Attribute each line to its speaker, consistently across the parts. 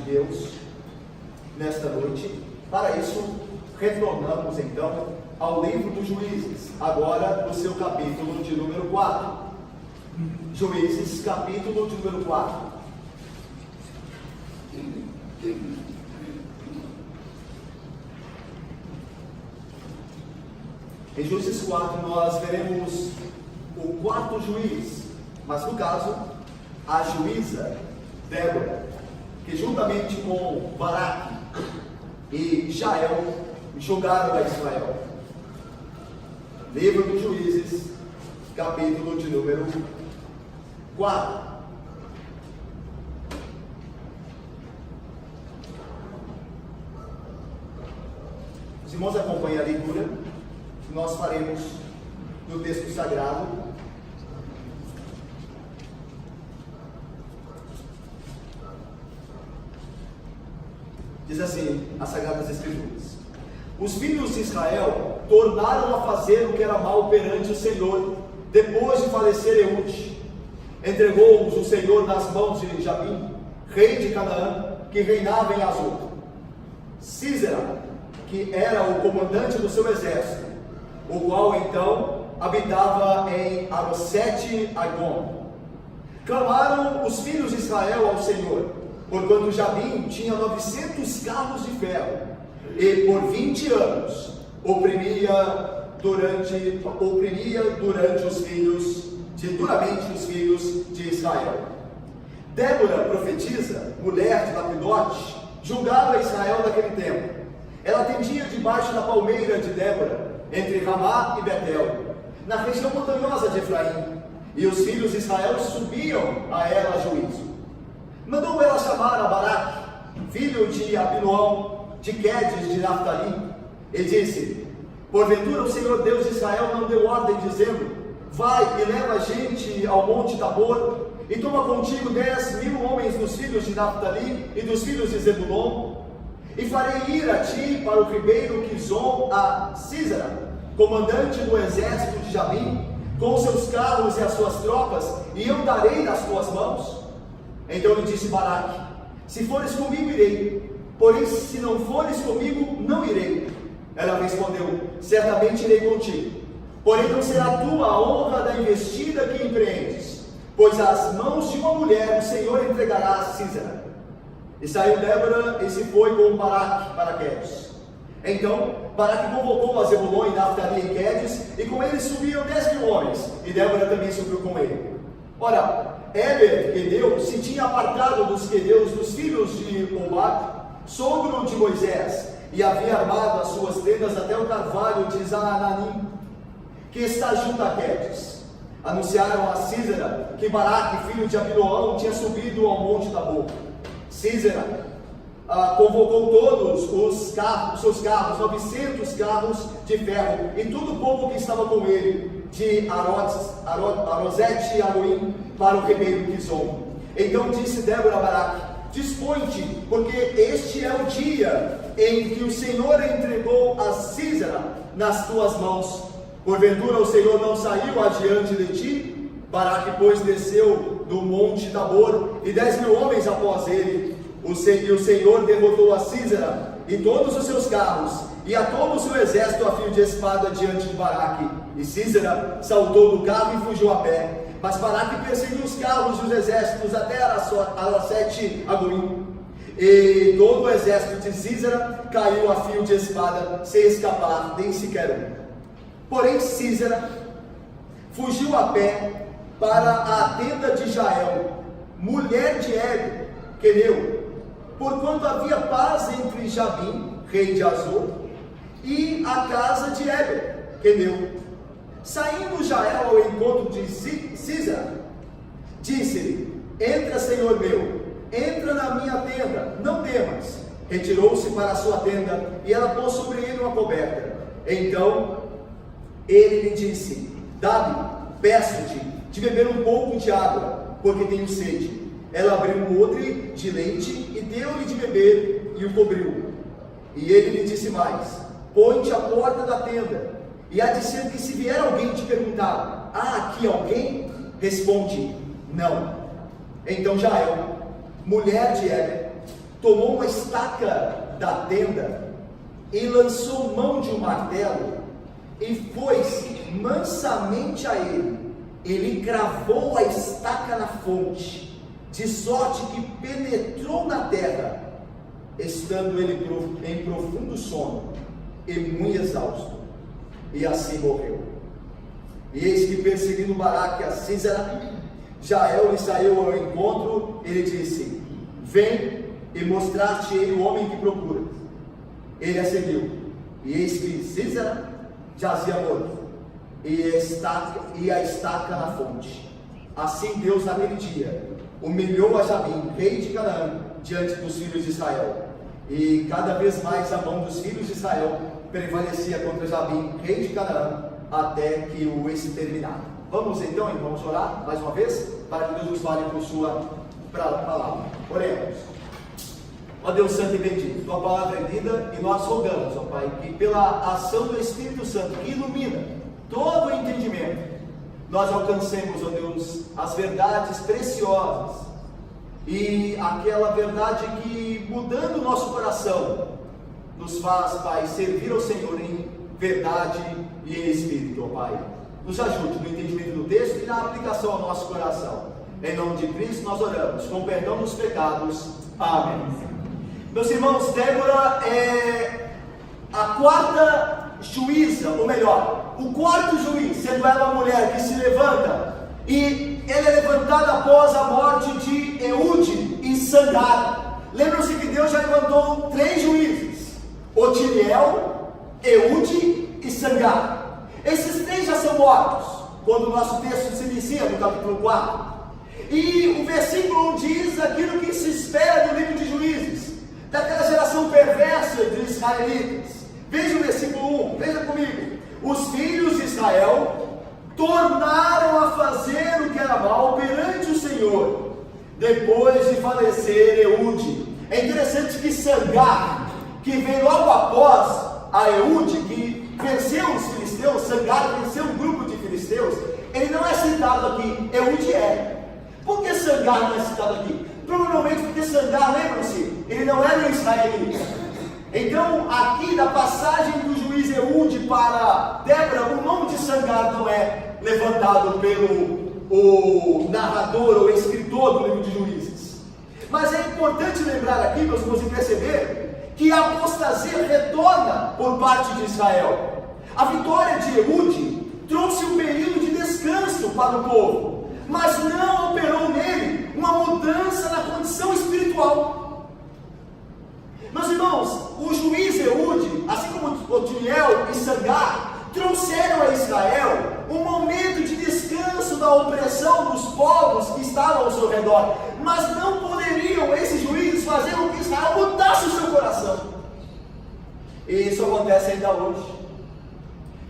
Speaker 1: Deus nesta noite. Para isso, retornamos então ao livro dos Juízes, agora no seu capítulo de número 4. Juízes, capítulo de número 4. Em Juízes 4 nós veremos o quarto juiz, mas no caso, a juíza Débora, que juntamente com Baraque e Jael julgaram a Israel. Livro dos Juízes, capítulo de número 4. Os irmãos acompanham a leitura que nós faremos no texto sagrado. Diz assim as Sagradas Escrituras: os filhos de Israel tornaram a fazer o que era mal perante o Senhor, depois de falecer Eude. Entregou-os o Senhor nas mãos de Jabim, rei de Canaã, que reinava em Azor. Sísera, que era o comandante do seu exército, o qual então habitava em Arosete-Agon. Clamaram os filhos de Israel ao Senhor, porquanto Jabim tinha 900 carros de ferro, e por 20 anos oprimia durante duramente os filhos de Israel. Débora, profetisa, mulher de Lapidote, julgava Israel naquele tempo. Ela atendia debaixo da palmeira de Débora, entre Ramá e Betel, na região montanhosa de Efraim, e os filhos de Israel subiam a ela a juízo. Mandou ela chamar a Baraque, filho de Abinoão, de Quedes de Naphtali, e disse: porventura o Senhor Deus de Israel não deu ordem, dizendo: vai e leva a gente ao monte Tabor, e toma contigo 10.000 homens dos filhos de Naphtali e dos filhos de Zebulon, e farei ir a ti para o ribeiro Quizon a Sísera, comandante do exército de Jabim, com os seus carros e as suas tropas, e eu darei nas tuas mãos. Então lhe disse Baraque: se fores comigo, irei, porém se não fores comigo, não irei. Ela respondeu: certamente irei contigo, porém não será tua a honra da investida que empreendes, pois às mãos de uma mulher o Senhor entregará a Sísera. E saiu Débora e se foi com Baraque para Quedes. Então Baraque convocou a Zebulon e Naphtali em Quedes, e com eles subiam 10.000 homens, e Débora também subiu com ele. Ora, Éber, queneu, se tinha apartado dos queneus dos filhos de Obad, sogro de Moisés, e havia armado as suas tendas até o carvalho de Zaananim, que está junto a Quedes. Anunciaram a Sísera que Baraque, filho de Abinoão, tinha subido ao monte Tabor. Sísera convocou todos os seus carros, 900 carros de ferro, e todo o povo que estava com ele, de Arosete-Agoim, para o ribeiro Quizon. Então disse Débora a Baraque: dispõe-te, porque este é o dia em que o Senhor entregou a Sísera nas tuas mãos. Porventura o Senhor não saiu adiante de ti? Baraque, pois, desceu do monte Tabor, e 10.000 homens após ele. E o Senhor derrotou a Sísera e todos os seus carros, e a todo o seu exército a fio de espada diante de Baraque. E Sísera saltou do carro e fugiu a pé. Mas Baraque perseguiu os carros e os exércitos até Arosete-Agoim. E todo o exército de Sísera caiu a fio de espada, sem escapar nem sequer um. Porém Sísera fugiu a pé para a tenda de Jael, mulher de Éber, queneu, porquanto havia paz entre Jabim, rei de Azor, e a casa de Éber, queneu. Saindo Jael ao encontro de Sísera, disse-lhe: entra, senhor meu, entra na minha tenda, não temas. Retirou-se para a sua tenda, e ela pôs sobre ele uma coberta. Então ele lhe disse: dá-me, peço-te, de beber um pouco de água, porque tenho sede. Ela abriu um odre de leite e deu-lhe de beber, e o cobriu. E ele lhe disse mais: põe-te à porta da tenda, e há de ser que se vier alguém te perguntar: há aqui alguém? Responde: não. Então Jael, mulher de Éber, tomou uma estaca da tenda e lançou mão de um martelo e foi-se mansamente a ele. Ele cravou a estaca na fonte, de sorte que penetrou na terra, estando ele em profundo sono e muito exausto, e assim morreu. E eis que, perseguindo Baraque a Sísera, Jael lhe saiu ao encontro. Ele disse: vem e mostrar-te-ei o homem que procuras. Ele a seguiu, e eis que Sísera jazia morto, e a estaca na fonte. Assim Deus naquele dia humilhou a Jabim, rei de Canaã, diante dos filhos de Israel, e cada vez mais a mão dos filhos de Israel prevalecia contra Jabim, rei de Canaã, até que o exterminaram. Vamos então, irmãos, orar mais uma vez, para que Deus nos fale por sua palavra. Oremos. Ó Deus Santo e bendito, tua palavra é lida, e nós rogamos, ó Pai, que pela ação do Espírito Santo, que ilumina todo o entendimento, nós alcancemos, ó Deus, as verdades preciosas, e aquela verdade que, mudando o nosso coração, nos faz, Pai, servir ao Senhor em verdade e em espírito, ó Pai. Nos ajude no entendimento do texto e na aplicação ao nosso coração. Em nome de Cristo nós oramos, com perdão dos pecados. Amém. Meus irmãos, Débora é a quarta juíza, ou melhor, o quarto juiz, sendo ela uma mulher que se levanta, e ela é levantada após a morte de Eude e Sangar. Lembram-se que Deus já levantou 3 juízes: Otiniel, Eude e Sangar. Esses 3 já são mortos quando o nosso texto se inicia no capítulo 4. E o versículo 1 diz aquilo que se espera do livro de Juízes, daquela geração perversa de israelitas. Veja o versículo 1, veja comigo. Os filhos de Israel tornaram a fazer o que era mal perante o Senhor, depois de falecer Eude. É interessante que Sangar, que veio logo após a Eude, que venceu os filisteus, Sangar venceu um grupo de filisteus, ele não é citado aqui. Eude é. Por que Sangar não é citado aqui? Provavelmente porque Sangar, lembram-se, ele não era um israelita. Então, aqui na passagem do juiz Eude para Débora, o nome de Sangar não é levantado pelo narrador ou escritor do livro de Juízes. Mas é importante lembrar aqui, meus irmãos, e perceber que a apostasia retorna por parte de Israel. A vitória de Eude trouxe um período de descanso para o povo, mas não operou nele uma mudança na condição espiritual. Meus irmãos, o juiz Eude, assim como Otiniel e Sangar, trouxeram a Israel um momento de descanso da opressão dos povos que estavam ao seu redor, mas não poderiam esses juízes fazer com que Israel mudasse o seu coração. E isso acontece ainda hoje.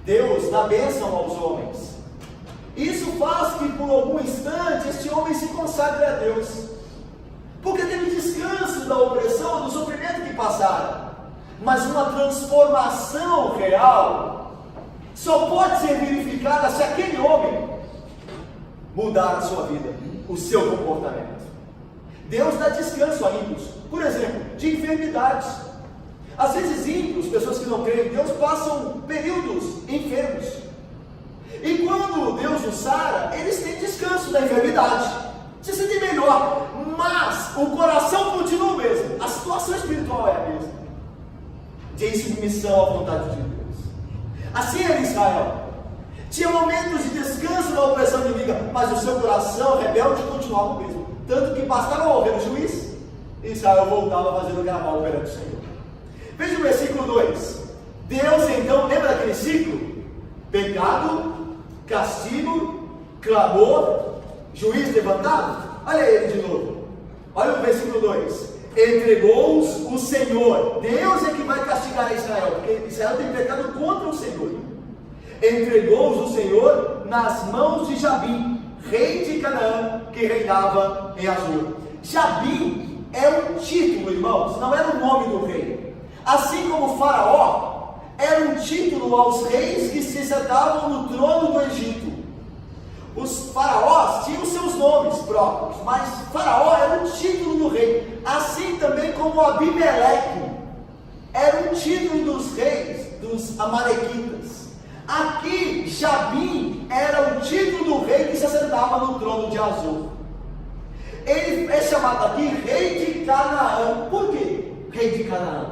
Speaker 1: Deus dá bênção aos homens. Isso faz que por algum instante este homem se consagre a Deus, porque teve descanso da opressão, do sofrimento que passaram. Mas uma transformação real só pode ser verificada se aquele homem mudar a sua vida, o seu comportamento. Deus dá descanso a ímpios, por exemplo, de enfermidades. Às vezes ímpios, pessoas que não creem em Deus, passam períodos enfermos, e quando Deus os sara, eles têm descanso da enfermidade, se sentem melhor, mas o coração continua o mesmo, a situação espiritual é a mesma, de submissão à vontade de Deus. Assim era Israel. Tinha momentos de descanso da opressão inimiga, mas o seu coração rebelde continuava o mesmo, tanto que bastava morrer o juiz, e Israel voltava a fazer o que era mal perante o Senhor. Veja o versículo 2. Deus então, lembra daquele ciclo? Pecado, castigo, clamor, juiz levantado. Olha ele de novo. Olha o versículo 2. Entregou-os o Senhor. Deus é que vai castigar Israel, porque Israel tem pecado contra o Senhor. Entregou-os o Senhor nas mãos de Jabim, rei de Canaã, que reinava em Azor. Jabim é um título, irmãos, não era o nome do rei. Assim como Faraó era um título aos reis que se sentavam no trono do Egito. Os faraós tinham seus nomes próprios, mas faraó era o título do rei, assim também como Abimeleque era o título dos reis dos amalequitas. Aqui, Jabim era o título do rei que se assentava no trono de Azor. Ele é chamado aqui rei de Canaã. Por quê? Rei de Canaã.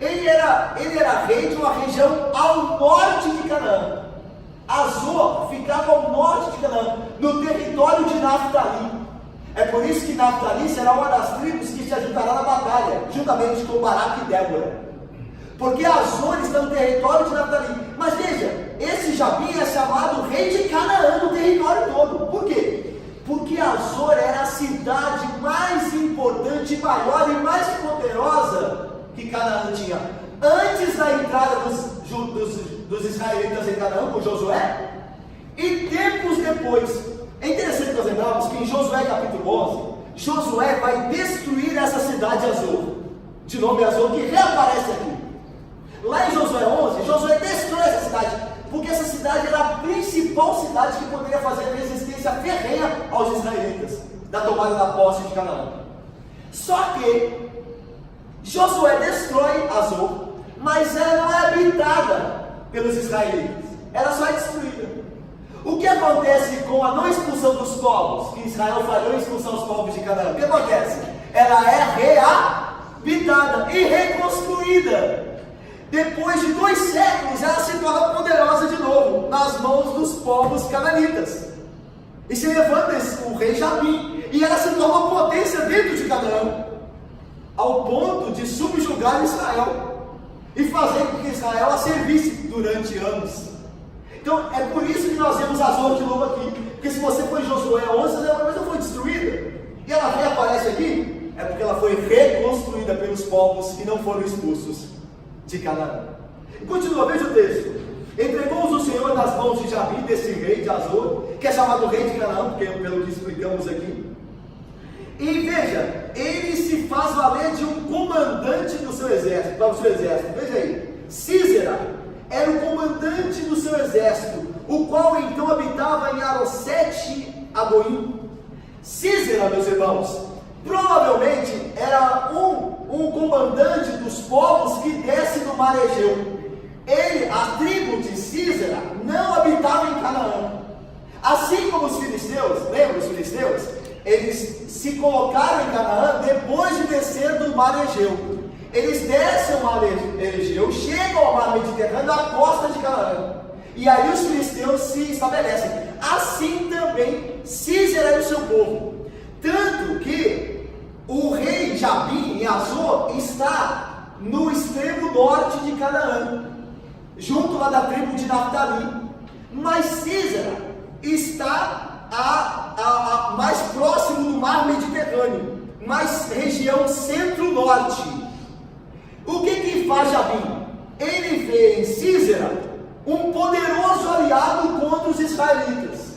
Speaker 1: Ele era rei de uma região ao norte de Canaã. Azor ficava ao norte de Canaã, no território de Naftali. É por isso que Naftali será uma das tribos que se ajuntará na batalha, juntamente com Baraque e Débora. Porque Azor está no território de Naftali. Mas veja, esse Jabim é chamado rei de Canaã no território todo. Por quê? Porque Azor era a cidade mais importante, maior e mais poderosa que Canaã tinha. Antes da entrada dos israelitas em Canaã por Josué, e tempos depois. É interessante nós lembrarmos que em Josué capítulo 11, Josué vai destruir essa cidade Azor, de nome Azor, que reaparece aqui. Lá em Josué 11, Josué destrói essa cidade, porque essa cidade era a principal cidade que poderia fazer resistência ferrenha aos israelitas, da tomada da posse de Canaã. Só que Josué destrói Azor, mas ela não é habitada pelos israelitas, ela só é destruída. O que acontece com a não expulsão dos povos, que Israel falhou em expulsar os povos de Canaã? O que acontece? Ela é reabitada e reconstruída. Depois de 2 séculos, ela se torna poderosa de novo, nas mãos dos povos cananitas. E se levanta o rei Jabim, e ela se torna uma potência dentro de Canaã, ao ponto de subjugar Israel, e fazer com que Israel a servisse durante anos. Então, é por isso que nós vemos Azor de novo aqui, porque se você for em Josué 11, ela não foi destruída, e ela reaparece aqui, é porque ela foi reconstruída pelos povos que não foram expulsos de Canaã. E continua, veja o texto. Entregou-os o Senhor nas mãos de Jabim, desse rei de Azor, que é chamado rei de Canaã, porque pelo que explicamos aqui. E veja, ele se faz valer de um comandante do seu exército, para o seu exército. Veja aí, Sísera era o comandante do seu exército, o qual então habitava em Arosete Agoim. Sísera, meus irmãos, provavelmente era um comandante dos povos que desce do mar Egeu. Ele, a tribo de Sísera, não habitava em Canaã. Assim como os filisteus, lembra os filisteus? Eles se colocaram em Canaã depois de descer do mar Egeu. Eles descem o mar Egeu, chegam ao mar Mediterrâneo, à costa de Canaã. E aí os filisteus se estabelecem. Assim também Sísera era o seu povo. Tanto que o rei Jabim, em Azor, está no extremo norte de Canaã, junto lá da tribo de Naftali. Mas Sísera está mais próximo do mar Mediterrâneo, mais região centro-norte. O que faz Jabim? Ele vê em Sísera um poderoso aliado contra os israelitas.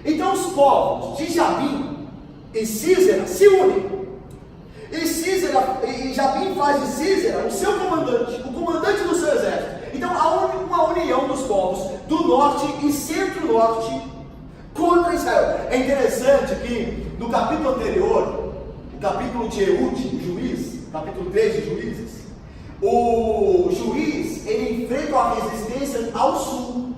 Speaker 1: Então os povos de Jabim e Sísera se unem. E Jabim faz de Sísera o seu comandante, o comandante do seu exército. Então há uma união dos povos do norte e centro-norte contra Israel. É interessante que no capítulo anterior, o capítulo de Eude, Juiz, capítulo 3 de Juízes, o juiz, ele enfrenta a resistência ao sul,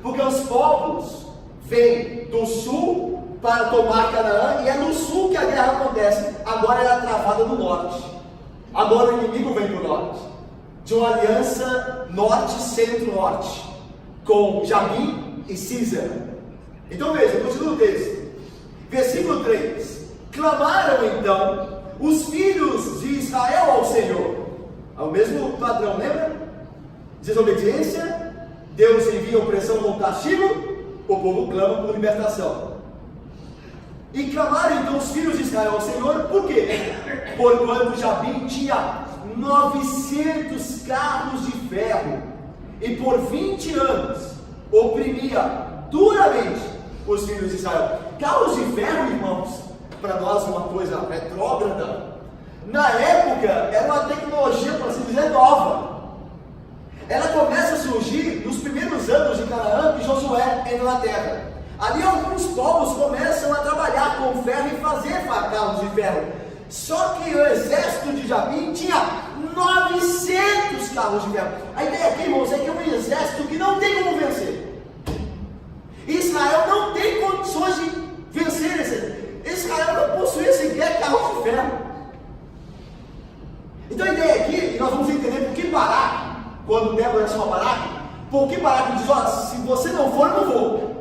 Speaker 1: porque os povos vêm do sul para tomar Canaã, e é no sul que a guerra acontece. Agora ela é travada no norte, agora o inimigo vem do norte, de uma aliança norte-centro-norte, com Jabim e Sísera. Então veja, continua o texto, versículo 3: clamaram então os filhos de Israel ao Senhor. É o mesmo padrão, lembra? Desobediência, Deus envia opressão com castigo, o povo clama por libertação. E clamaram então os filhos de Israel ao Senhor, por quê? Porquanto Jabim tinha 900 carros de ferro, e por 20 anos oprimia duramente os filhos de Israel. Carros de ferro, irmãos, para nós uma coisa retrógrada, na época era uma tecnologia, para assim dizer, nova. Ela começa a surgir nos primeiros anos de Canaã, que Josué entra na terra. Ali alguns povos começam a trabalhar com ferro e fazer carros de ferro. Só que o exército de Jabim tinha 900 carros de ferro. A ideia aqui, irmãos, é que é um exército que não tem como vencer. Israel não tem condições de vencer esse. Israel não possui sequer carros de ferro. Então a ideia aqui, e nós vamos entender por que Baraque, quando Débora chama Baraque, por que Baraque diz: ó, se você não for, eu não vou.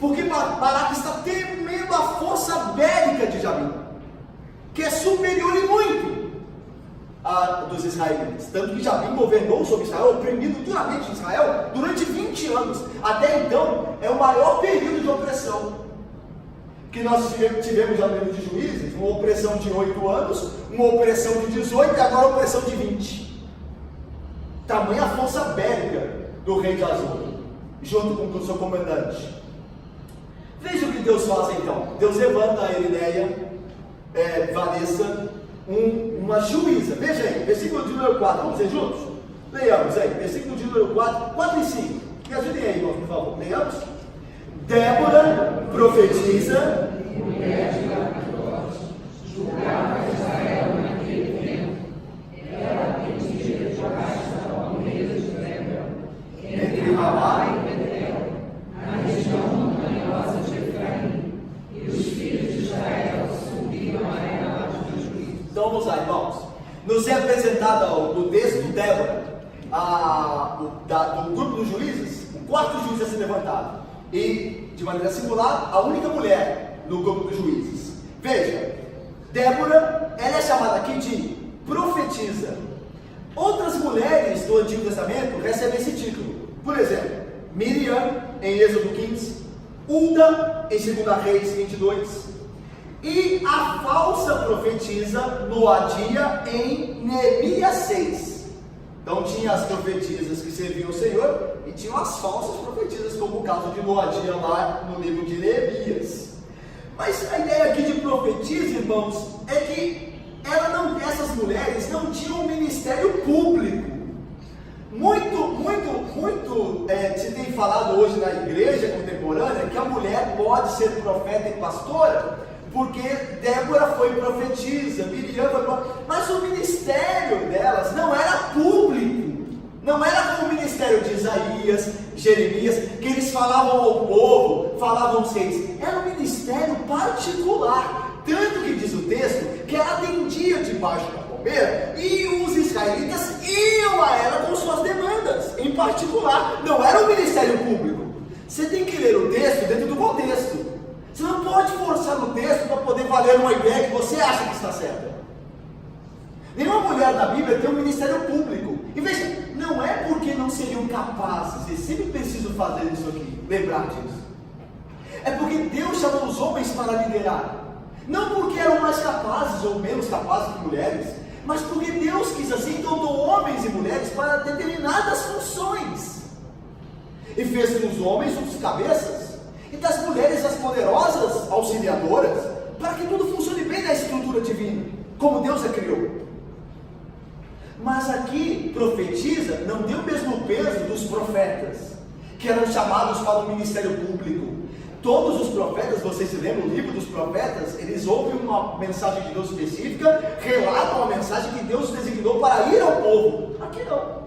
Speaker 1: Porque Baraque está temendo a força bélica de Jabim, que é superior em muito a dos israelitas. Tanto que Jabim governou sobre Israel, oprimindo duramente Israel durante 20 anos. Até então, é o maior período de opressão que nós tivemos já no livro de Juízes. Uma opressão de 8 anos, uma opressão de 18 e agora uma opressão de 20. Tamanha a força bélica do rei de Azor, junto com o seu comandante. Veja o que Deus faz então. Deus levanta a Elinéia, Vanessa, uma juíza. Veja aí, versículo de número 4, vamos ler juntos? Leiamos aí, versículo de número 4 e 5. Me ajudem aí, irmãos, por favor. Leiamos. Débora profetiza. Julgava Israel naquele tempo. Ela pedia debaixo da palmeira de Débora, entre Ramá e Betel, na região montanhosa de Efraim, e os filhos de Israel subiam a ela de juízo. Então vamos lá, irmãos. Nos é apresentado no texto de Débora, do grupo dos juízes, o quarto juiz a ser levantado. E, de maneira singular, a única mulher no grupo dos juízes. Veja, Débora, ela é chamada aqui de profetisa. Outras mulheres do Antigo Testamento recebem esse título. Por exemplo, Miriam, em Êxodo 15, Hulda, em 2 Reis 22, e a falsa profetisa Noadia, em Neemias 6. Então tinha as profetisas que serviam o Senhor e tinham as falsas profetisas, como o caso de Noadia lá no livro de Neemias. Mas a ideia aqui de profetisa, irmãos, é que essas mulheres não tinham um ministério público. Muito se tem falado hoje na igreja contemporânea que a mulher pode ser profeta e pastora, porque Débora foi profetisa, Miriam foi profetisa, mas o ministério delas não era público, não era como o ministério de Isaías, Jeremias, que eles falavam ao povo, falavam aos reis, era um ministério particular, tanto que diz o texto, que ela atendia debaixo da palmeira, e os israelitas iam a ela com suas demandas, em particular, não era um ministério público. Você tem que ler o texto dentro do contexto. Você não pode forçar no texto para poder valer uma ideia que você acha que está certa. Nenhuma mulher da Bíblia tem um ministério público. E veja, não é porque não seriam capazes, e sempre preciso fazer isso aqui, lembrar disso. É porque Deus chamou os homens para liderar. Não porque eram mais capazes ou menos capazes que mulheres, mas porque Deus quis assim, dotou homens e mulheres para determinadas funções. E fez dos homens os cabeças, e das mulheres as poderosas auxiliadoras, para que tudo funcione bem na estrutura divina, como Deus a criou. Mas aqui, profetiza, não tem o mesmo peso dos profetas, que eram chamados para o ministério público. Todos os profetas, vocês se lembram, o livro dos profetas, eles ouvem uma mensagem de Deus específica, relatam a mensagem que Deus designou para ir ao povo. Aqui não.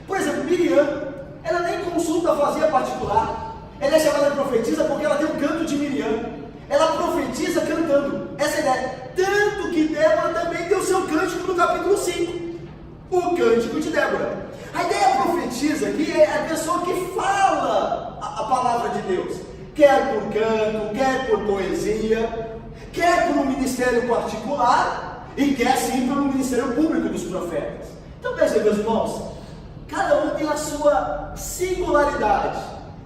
Speaker 1: Por exemplo, Miriam, ela nem consulta fazia particular. Ela é chamada de profetisa porque ela tem um canto de Miriam. Ela profetiza cantando. Essa é a ideia. Tanto que Débora também tem o seu cântico no capítulo 5. O cântico de Débora. A ideia profetiza aqui é a pessoa que fala a palavra de Deus. Quer por canto, quer por poesia, quer por um ministério particular e quer sim por um ministério público dos profetas. Então veja, meus irmãos, cada um tem a sua singularidade,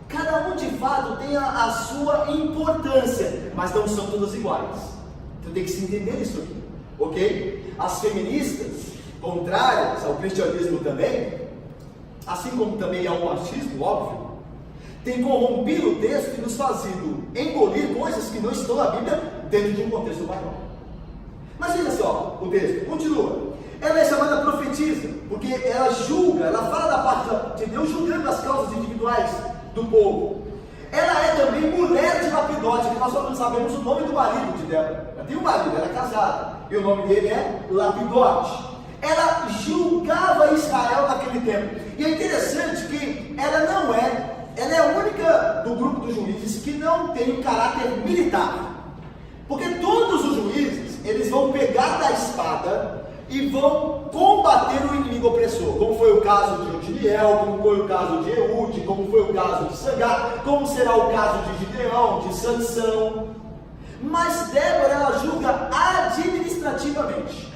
Speaker 1: cada um de fato tem a sua importância, mas não são todas iguais. Então tem que se entender isso aqui, ok? As feministas, contrárias ao cristianismo também, assim como também ao machismo, óbvio, tem corrompido o texto e nos fazido engolir coisas que não estão na Bíblia dentro de um contexto maior. Mas veja só, o texto continua. Ela é chamada profetisa, porque ela julga, ela fala da parte de Deus julgando as causas individuais do povo. Ela é também mulher de Lapidote, que nós só não sabemos o nome do marido de Débora. Ela tem um marido, ela é casada, e o nome dele é Lapidote. Ela julgava Israel naquele tempo. E é interessante que ela é a única do grupo dos juízes que não tem um caráter militar. Porque todos os juízes, eles vão pegar da espada e vão combater o inimigo opressor, como foi o caso de Otiniel, como foi o caso de Eude, como foi o caso de Sangar, como será o caso de Gideão, de Sansão. Mas Débora, ela julga administrativamente.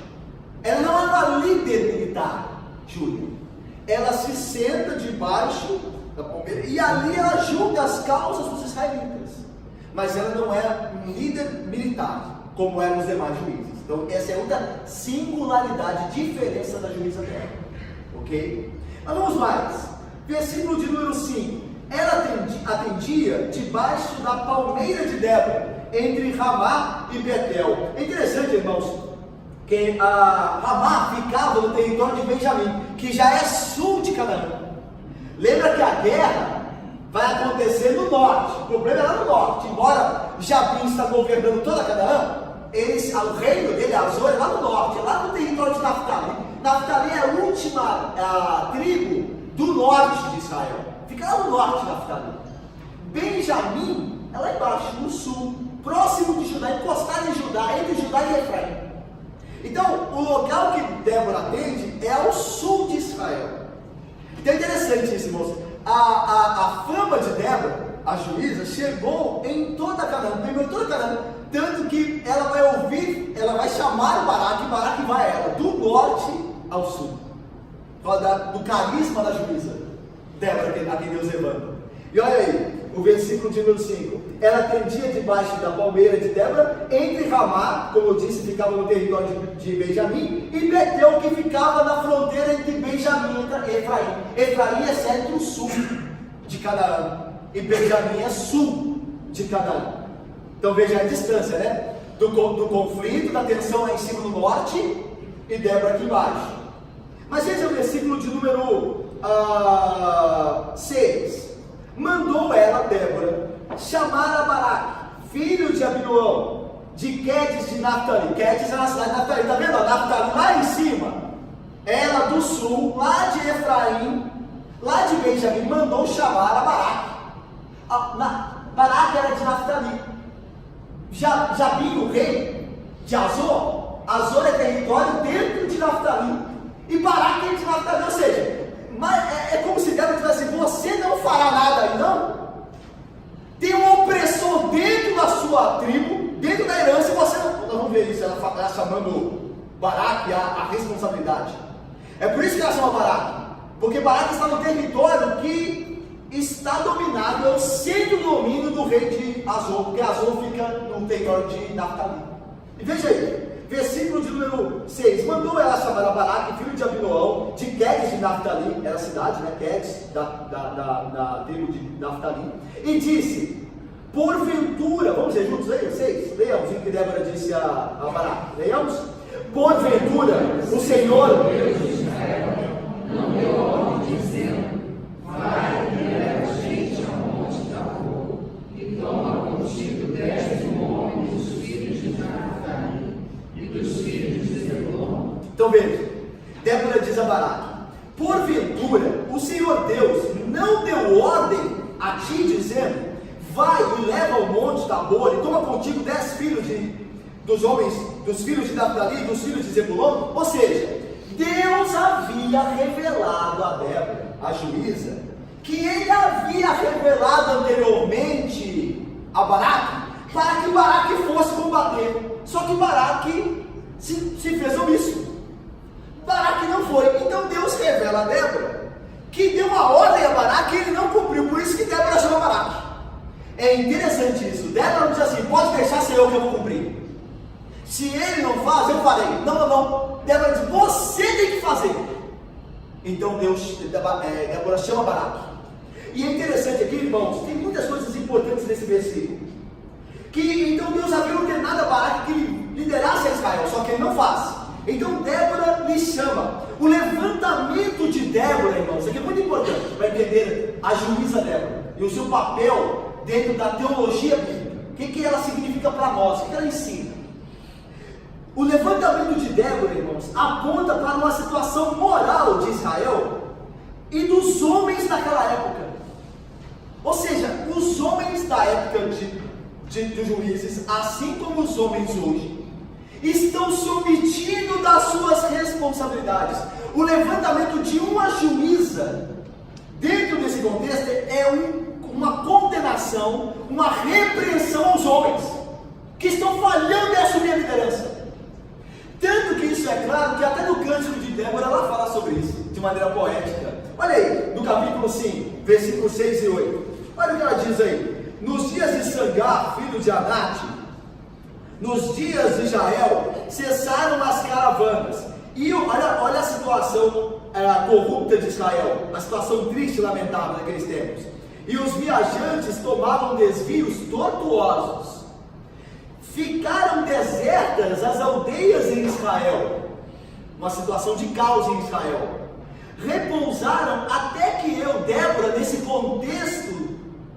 Speaker 1: Ela não é uma líder militar, Júlia. Ela se senta debaixo da palmeira e ali ela julga as causas dos israelitas. Mas ela não é um líder militar, como eram os demais juízes. Então, essa é outra singularidade, diferença da juíza dela. Ok? Mas vamos mais. Versículo de número 5. Ela atendia debaixo da palmeira de Débora, entre Ramá e Betel. É interessante, irmãos, que Ramá ficava no território de Benjamim, que já é sul de Canaã. Lembra que a guerra vai acontecer no norte. O problema é lá no norte. Embora Jabim está governando toda Canaã, o reino dele, Azor, é lá no norte, é lá no território de Naftali. Naftali é a última tribo do norte de Israel. Fica lá no norte de Naftali. Benjamim é lá embaixo, no sul, próximo de Judá, encostado em Judá, entre Judá e Efraim. Então, o local que Débora atende é ao sul de Israel. Então é interessante isso, irmãos. A fama de Débora, a juíza, chegou em toda Canaã, primeiro toda Canaã, tanto que ela vai chamar o Baraque, e Baraque vai a ela, do norte ao sul. Do carisma da juíza, Débora, a quem Deus levanta. E olha aí, o versículo de número 5. Ela atendia debaixo da palmeira de Débora, entre Ramá, como eu disse, ficava no território de Benjamim, e Betel, que ficava na fronteira entre Benjamim e Efraim. Efraim é centro-sul de Canaã, e Benjamim é sul de Canaã. Então veja a distância, né? Do conflito, da tensão lá em cima no norte, e Débora aqui embaixo. Mas veja o versículo de número 6. Mandou ela, Débora, chamar a Baraque, filho de Abinoão, de Quedes de Naftali. Quedes é na cidade de Naftali, está vendo? Naftali lá em cima, ela do sul, lá de Efraim, lá de Benjamim, mandou chamar a Baraque. Baraque era de Naftali. Jabim, o rei de Azor é território dentro de Naftali, e Baraque é de Naftali, ou seja, é como se Débora tivesse assim: você não fará nada aí, não? Tem um opressor dentro da sua tribo, dentro da herança, e você não. Nós vamos ver isso, ela chamando Baraque a responsabilidade. É por isso que ela chama Baraque, porque Baraque está no território que está dominado, é o centro do domínio do rei de Azor, porque Azor fica no território de Naftali. E veja aí, versículo de número 6. Mandou ela chamar a Baraque, filho de Abinoão, de Quedes de Naftali, era a cidade, né? Quedes, da tribo de Naftali, e disse: porventura, vamos ler juntos aí, 6, leiamos o que Débora disse a Baraque, leiamos: porventura, o Senhor Deus de Israel não deu ordem dizendo: vai e leva gente ao monte Tabor, e toma contigo 10 homens dos filhos de Naftali e dos filhos de Zebulon. Então veja, Débora diz a Baraque: porventura o Senhor Deus não deu ordem a ti dizendo: vai e leva ao monte Tabor e toma contigo 10 filhos dos homens, dos filhos de Naftali e dos filhos de Zebulon? Ou seja, Deus havia revelado a Débora, a juíza, que ele havia revelado anteriormente a Baraque, para que Baraque fosse combater. Só que Baraque se fez omisso. Baraque não foi. Então Deus revela a Débora que deu uma ordem a Baraque e ele não cumpriu. Por isso que Débora chama Baraque. É interessante isso. Débora não diz assim: pode deixar ser eu que eu vou cumprir. Se ele não faz, eu farei. Não. Débora diz: você tem que fazer. Então Débora chama Baraque. E é interessante aqui, irmãos, tem muitas coisas importantes nesse versículo. Que então Deus havia ordenado a Baraque que liderasse a Israel, só que ele não faz. Então Débora lhe chama. O levantamento de Débora, irmãos, aqui é muito importante para entender a juíza Débora e o seu papel dentro da teologia bíblica. O que ela significa para nós? O que ela ensina? O levantamento de Débora, irmãos, aponta para uma situação moral de Israel e dos homens daquela época. Ou seja, os homens da época de juízes, assim como os homens hoje, estão se omitindo das suas responsabilidades. O levantamento de uma juíza, dentro desse contexto, é uma condenação, uma repreensão aos homens que estão falhando em assumir a liderança. Tanto que isso é claro que até no cântico de Débora ela fala sobre isso, de maneira poética. Olha aí, no capítulo 5, versículos 6 e 8. Olha o que ela diz aí: nos dias de Sangar, filho de Anate, nos dias de Jael, cessaram as caravanas. E olha a situação corrupta de Israel, a situação triste e lamentável naqueles tempos. E os viajantes tomavam desvios tortuosos. Ficaram desertas as aldeias em Israel, uma situação de caos em Israel. Repousaram até que eu, Débora, nesse contexto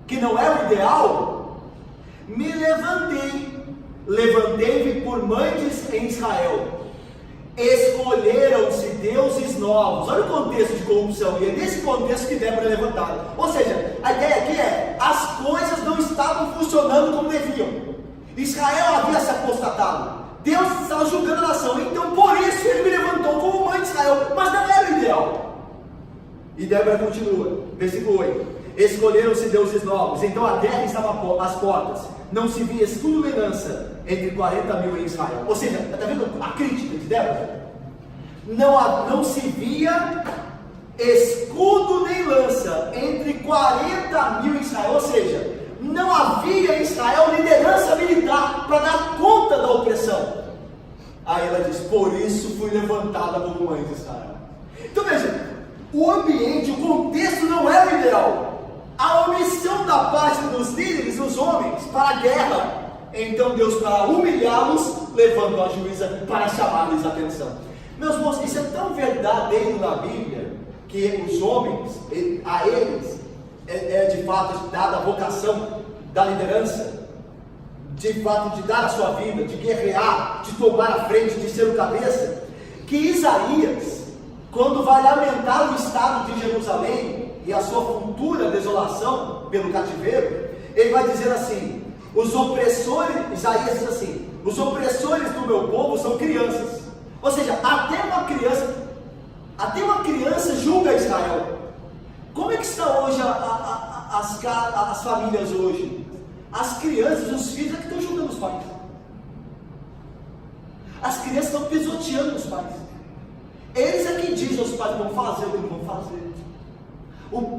Speaker 1: que não é o ideal, me levantei-me por mãe em Israel. Escolheram-se deuses novos. Olha o contexto de corrupção, e é nesse contexto que Débora é levantada. Ou seja, a ideia aqui é: as coisas não estavam funcionando como deviam. Israel havia se apostatado, Deus estava julgando a nação, então por isso ele me levantou como mãe de Israel, mas não era o ideal. E Débora continua, versículo 8: escolheram-se deuses novos, então a guerra estava às portas, não se via escudo nem lança entre 40 mil em Israel. Ou seja, está vendo a crítica de Débora? Não se via escudo nem lança entre 40 mil em Israel. Ou seja, não havia em Israel liderança militar para dar conta da opressão. Aí ela diz: por isso fui levantada como mãe de Israel. Então veja, o ambiente, o contexto não era o ideal. A omissão da parte dos líderes, dos homens, para a guerra. Então Deus, para humilhá-los, levantou a juíza para chamar-lhes a atenção. Meus irmãos, isso é tão verdadeiro na Bíblia, que os homens, a eles, é de fato dada a vocação da liderança, de fato de dar a sua vida, de guerrear, de tomar a frente, de ser o cabeça, que Isaías, quando vai lamentar o estado de Jerusalém e a sua futura desolação pelo cativeiro, ele vai dizer assim: os opressores, Isaías diz assim: os opressores do meu povo são crianças. Ou seja, até uma criança julga Israel. Como é que está hoje as famílias hoje? As crianças, os filhos é que estão julgando os pais. As crianças estão pisoteando os pais. Eles é que dizem aos pais: vão fazer o que não vão fazer.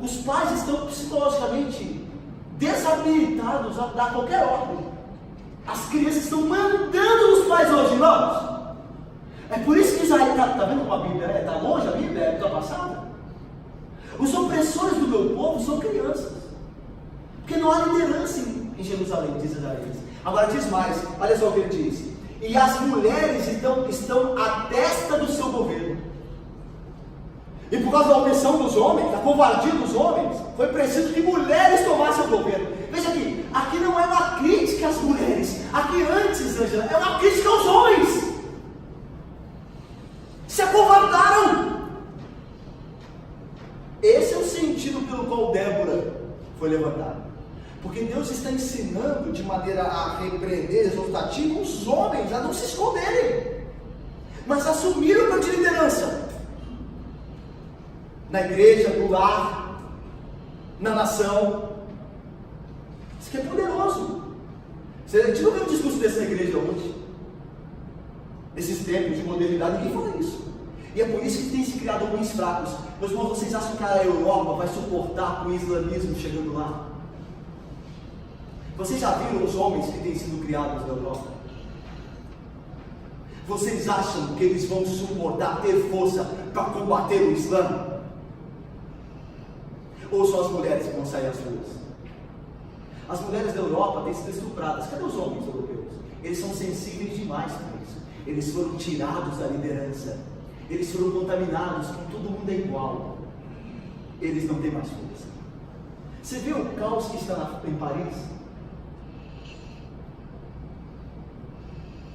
Speaker 1: Os pais estão psicologicamente desabilitados a dar qualquer ordem. As crianças estão mandando nos pais hoje, irmãos. É por isso que Israel está vendo como a Bíblia está longe, a Bíblia é época passada. Os opressores do meu povo são crianças, porque não há liderança em Jerusalém, diz Isaías. Agora diz mais, olha só o que ele diz: e as mulheres estão à testa do seu governo. E por causa da opressão dos homens, da covardia dos homens, foi preciso que mulheres tomassem o governo. Veja aqui não é uma crítica às mulheres. Aqui antes, Angela, é uma crítica aos homens. Se acovardaram. Esse é o sentido pelo qual Débora foi levantada. Porque Deus está ensinando de maneira a repreender, exortativa, os homens a não se esconderem, mas assumir o papel de liderança. Na igreja, no lar, na nação. Isso aqui é poderoso. A gente não vê um discurso dessa igreja hoje. Nesses tempos de modernidade, ninguém fala isso. E é por isso que tem se criado alguns fracos. Meus irmãos, vocês acham que a Europa vai suportar com o islamismo chegando lá? Vocês já viram os homens que têm sido criados na Europa? Vocês acham que eles vão suportar, ter força para combater o Islã? Ou só as mulheres que vão sair às ruas? As mulheres da Europa têm sido estupradas. Cadê os homens europeus? Eles são sensíveis demais para isso. Eles foram tirados da liderança. Eles foram contaminados, que todo mundo é igual. Eles não têm mais força. Você viu o caos que está em Paris?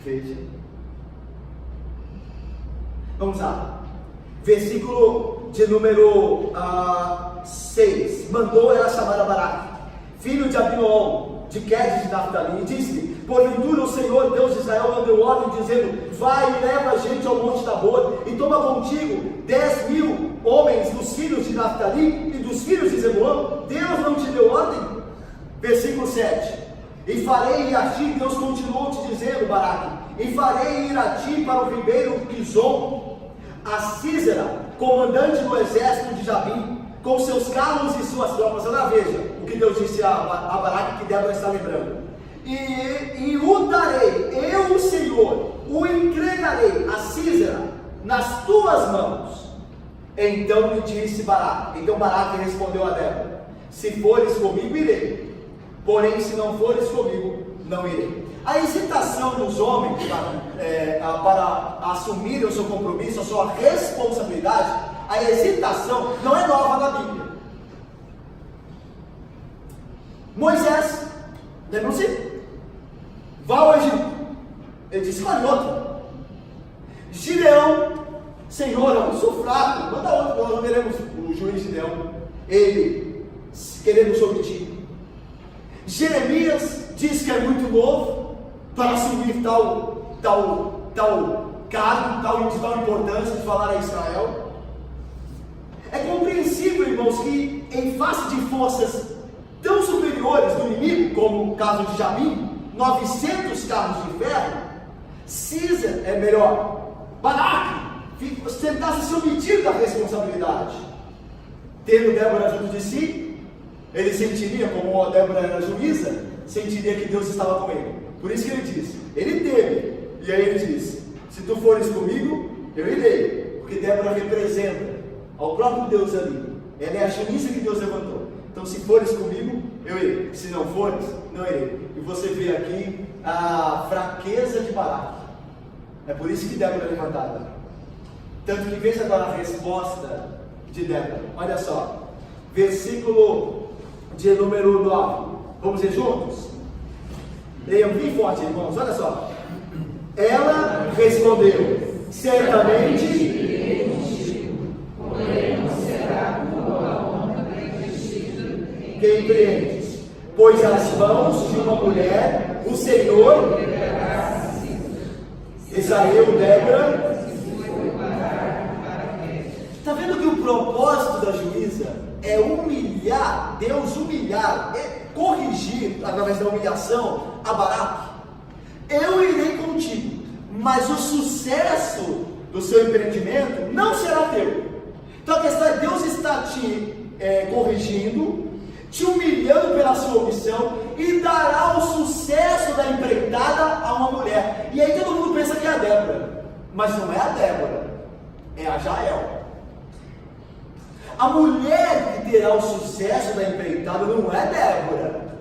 Speaker 1: Veja. Vamos lá. Versículo de número 6. Mandou ela chamar a Baraque, filho de Abinoam, de Quedes de Naftali, e disse-lhe: porventura o Senhor, Deus de Israel, não deu ordem, dizendo: vai e leva a gente ao monte Tabor, e toma contigo 10.000 homens dos filhos de Naftali e dos filhos de Zebulão? Deus não te deu ordem? Versículo 7. E farei ir a ti, Deus continuou te dizendo, Baraque, e farei ir a ti para o ribeiro Quizon, a Sísera, comandante do exército de Jabim, com seus carros e suas tropas. Agora veja o que Deus disse a Baraque, que Débora está lembrando. E o darei, eu, o Senhor, o entregarei a Sísera nas tuas mãos. Então lhe disse Baraque. Então Baraque respondeu a Débora: se fores comigo, irei, porém se não fores comigo, não irei. A hesitação dos homens para assumirem o seu compromisso, a sua responsabilidade, a hesitação não é nova na Bíblia. Moisés, lembram-se? Vá ao Egito. Ele disse: escolhe outro. Gideão: Senhor, eu sou fraco, manda outro, nós não veremos o juiz Gideão. Ele: queremos sobre ti. Jeremias diz que é muito novo para assumir tal cargo, de tal importância de falar a Israel. É compreensível, irmãos, que em face de forças tão superiores do inimigo, como o caso de Jabim, 900 carros de ferro, Baraque tentasse se omitir da responsabilidade. Tendo Débora junto de si, ele sentiria, como a Débora era juíza, sentiria que Deus estava com ele. Por isso que ele disse, ele teme, e aí ele disse: se tu fores comigo, eu irei, porque Débora representa ao próprio Deus ali. Ela é a juíza que Deus levantou. Então, se fores comigo, eu irei. Se não fores, não irei. E você vê aqui a fraqueza de Baraque. É por isso que Débora é levantada. Tanto que veja agora a resposta de Débora. Olha só, versículo de número 9. Vamos ver juntos? Leiam bem forte, irmãos, olha só. Ela respondeu: certamente irei contigo, porém não será tua honra que empreendes, pois as mãos de uma mulher o Senhor exaiu Débora. Está vendo que o propósito da juíza é humilhar, Deus humilhar, corrigir através da humilhação a Baraque? Eu irei contigo, mas o sucesso do seu empreendimento não será teu. Então a questão é: Deus está te corrigindo, te humilhando pela sua omissão, e dará o sucesso da empreitada a uma mulher. E aí todo mundo pensa que é a Débora, mas não é a Débora, é a Jael. A mulher que terá o sucesso da empreitada não é Débora,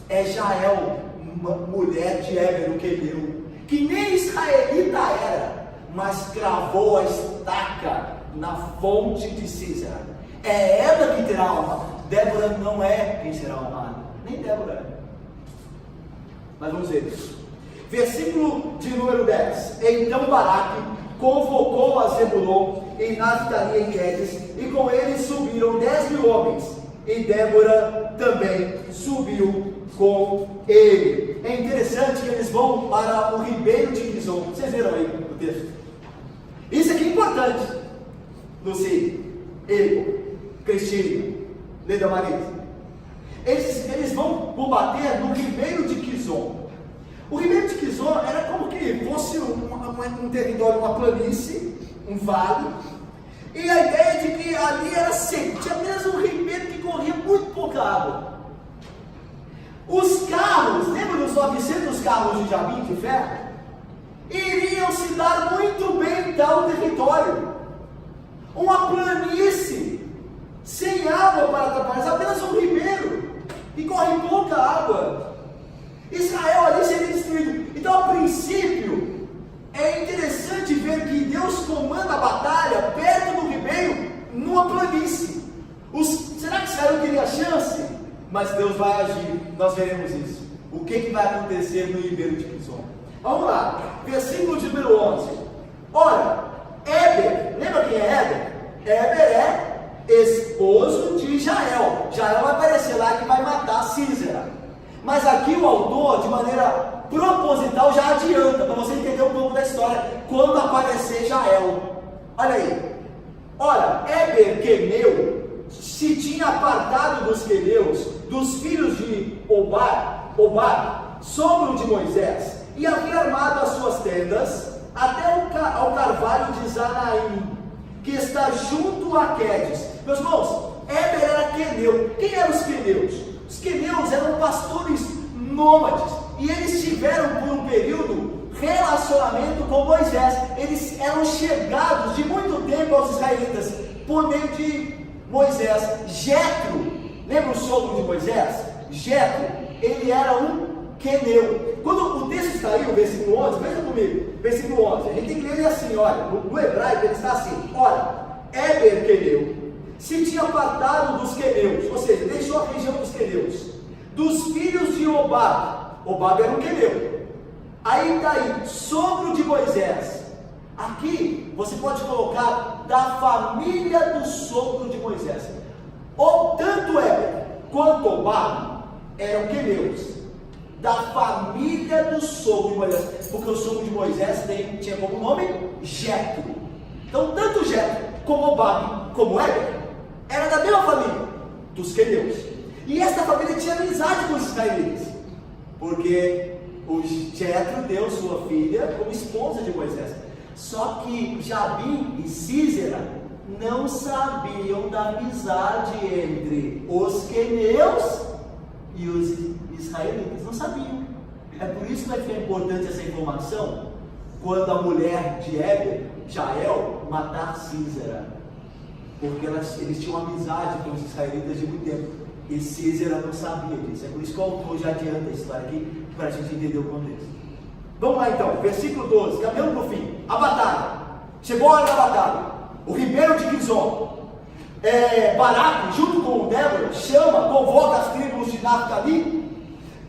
Speaker 1: é Jael, uma mulher de Ébero Queneu, que nem israelita era, mas cravou a estaca na fonte de Sísera. É ela que terá honra. Débora não é quem será honrada, nem Débora é. Mas vamos ver isso. Versículo de número 10. Então Baraque convocou a Zebulon e Naftali em Quedes, e com eles subiram 10.000 homens, e Débora também subiu com ele. É interessante que eles vão para o ribeiro de Quizon. Vocês viram aí o texto? Isso aqui é importante. Luci, eu, Cristina, Leda Marisa. Eles vão combater no ribeiro de Quizon. O ribeiro de Quizon era como que fosse um território, uma planície, um vale. E a ideia de que ali era seco, tinha apenas um ribeiro que corria muito pouca água. Os carros, lembra dos 900 carros de Jabim de ferro? Iriam se dar muito bem em tal território. Uma planície, sem água para atrapalhar, apenas um ribeiro, e corre pouca água. Israel ali seria destruído. Então, a princípio, é interessante ver que Deus comanda a batalha perto do ribeiro, numa planície. Será que Israel teria chance mas Deus vai agir, nós veremos isso. O que vai acontecer no ribeiro de Quizon? Vamos lá, versículo de número 11. Ora, Éber, lembra quem é Éber? Éber é esposo de Jael. Jael vai aparecer lá que vai matar Sísera. Mas aqui o autor, de maneira proposital, já adianta, para você entender um pouco da história, quando aparecer Jael. Olha aí. Ora, Éber queneu se tinha apartado dos queneus, dos filhos de Hobab, sogro de Moisés, e havia armado as suas tendas até ao carvalho de Zanaim, que está junto a Quedes. Meus irmãos, Éber era queneu. Quem eram os queneus? Os queneus eram pastores nômades, e eles tiveram por um período relacionamento com Moisés. Eles eram chegados de muito tempo aos israelitas por meio de Moisés. Jetro, lembra o sogro de Moisés? Jetro, ele era um queneu. Quando o texto está aí, o versículo 11, veja comigo, versículo 11, a gente tem que ler ele assim, olha, no hebraico ele está assim: ora, Éber queneu se tinha apartado dos queneus, ou seja, deixou a região dos queneus, dos filhos de Hobab era um queneu. Aí está aí, sogro de Moisés. Aqui você pode colocar da família do sogro de Moisés. Ou tanto Éber quanto Hobab eram queneus, da família do sogro de Moisés, porque o sogro de Moisés tinha como nome Jetro. Então tanto Jetro como Hobab como Éber era da mesma família dos queneus. E esta família tinha amizade com os israelitas, porque o Jetro deu sua filha como esposa de Moisés. Só que Jabim e Sísera não sabiam da amizade entre os queneus e os israelitas. Não sabiam. É por isso que vai ficar importante essa informação quando a mulher de Éber, Jael, matar Sísera, porque eles tinham amizade com os israelitas de muito tempo, e Sísera não sabia disso. É por isso que o autor já adianta a história aqui, para a gente entender o contexto. Vamos lá então, versículo 12, caminhando para o fim. A batalha, chegou a hora da batalha. O ribeiro de Quizon, Baraque, junto com Débora, convoca as tribos de Naftali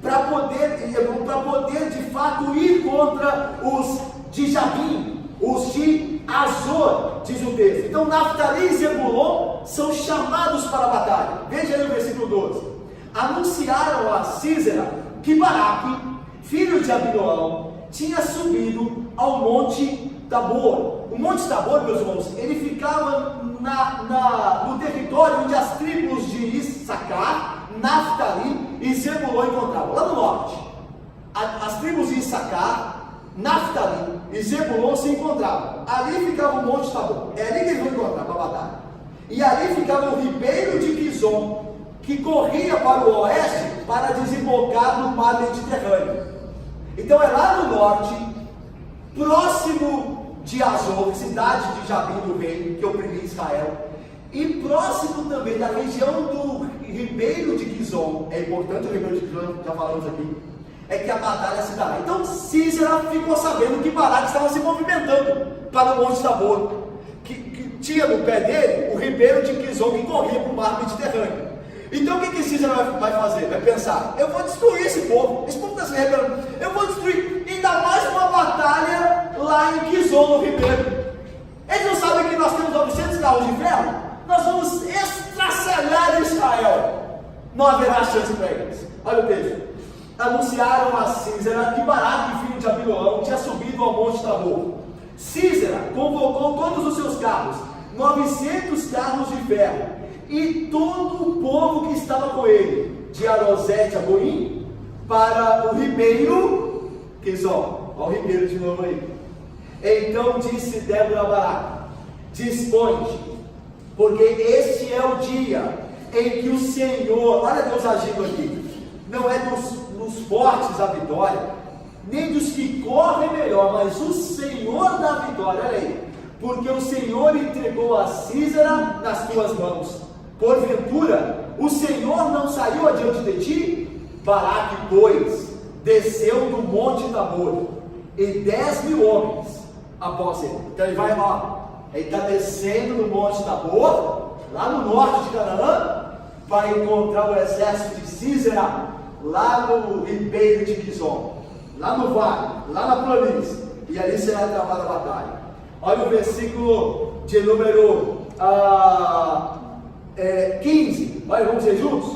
Speaker 1: para poder de fato ir contra os de Jabim, os de Azor, diz o texto. Então Naftali e Zebulon são chamados para a batalha. Veja aí o versículo 12. Anunciaram a Sísera que Baraque, filho de Abinoão, tinha subido ao monte Tabor. O monte Tabor, meus irmãos, ele ficava no território onde as tribos de Issacar, Naftali e Zebulon encontravam, lá no norte. As tribos de Issacar, Naftali e Zebulon se encontravam. Ali ficava o monte Tabor. É ali que eles vão encontrar para a batalha. E ali ficava o ribeiro de Quizon, que corria para o oeste para desembocar no mar Mediterrâneo. Então é lá no norte, próximo de Azor, cidade de Jabim do rei, que oprimia Israel, e próximo também da região do ribeiro de Quizon. É importante o ribeiro de Quizon, já falamos aqui, é que a batalha se dará. Então Sísera ficou sabendo que Baraque estava se movimentando para o monte Tabor, que tinha no pé dele o ribeiro de Quizon que corria para o mar Mediterrâneo. Então o que Sísera vai fazer? Vai pensar: eu vou destruir esse povo está se rebelando, eu vou destruir, ainda mais uma batalha lá em Quizon, no ribeiro. Eles não sabem que nós temos 900 carros de ferro? Nós vamos estraçalhar Israel, não haverá chance para eles. Olha o texto. Anunciaram a Sísera que Baraque, filho de Abinoão, tinha subido ao monte Tabor. Sísera convocou todos os seus carros, 900 carros de ferro, e todo o povo que estava com ele, de Arosete a Boim, para o ribeiro Quizon. Olha o ribeiro de novo aí. Então disse Débora a Baraque: dispõe-te, porque este é o dia em que o Senhor, olha Deus agindo aqui, não é dos fortes a vitória, nem dos que correm melhor, mas o Senhor da vitória. Olha aí, porque o Senhor entregou a Sísera nas tuas mãos. Porventura, o Senhor não saiu adiante de ti? Baraque, pois, desceu do monte Tabor, e 10.000 homens após ele. Então ele vai lá, ele está descendo no monte Tabor, lá no norte de Canaã, vai encontrar o exército de Sísera lá no ribeiro de Quizon, lá no vale, lá na planície, e ali será travada a batalha. Olha o versículo de número 15, olha, vamos ver juntos?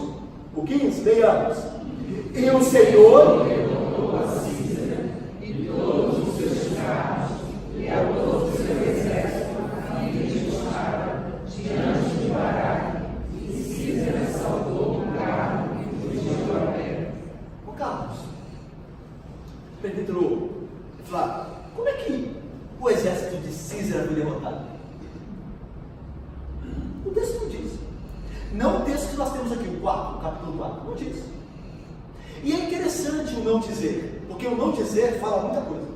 Speaker 1: O 15, leiamos. E o Senhor derrotou a Sísera e todos os seus carros e a todos os seus exércitos a fim de deixar diante de Baraque, e Sísera salvou o carro e fugiu a pé. Ô Carlos, Pedro, Flávio, como é que o exército de Sísera foi derrotado? O texto não diz. Não o texto que nós temos aqui, o capítulo 4, não diz. E é interessante o não dizer, porque o não dizer fala muita coisa.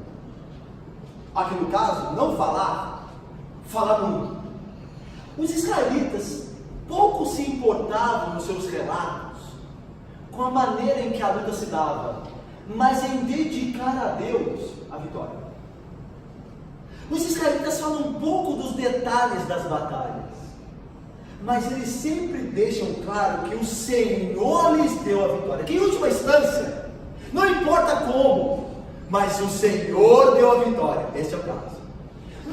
Speaker 1: Aqui no caso, não falar, fala muito. Os israelitas pouco se importavam nos seus relatos com a maneira em que a luta se dava, mas em dedicar a Deus a vitória. Os israelitas falam um pouco dos detalhes das batalhas, mas eles sempre deixam claro que o Senhor lhes deu a vitória, que em última instância, não importa como, mas o Senhor deu a vitória. Este é o caso.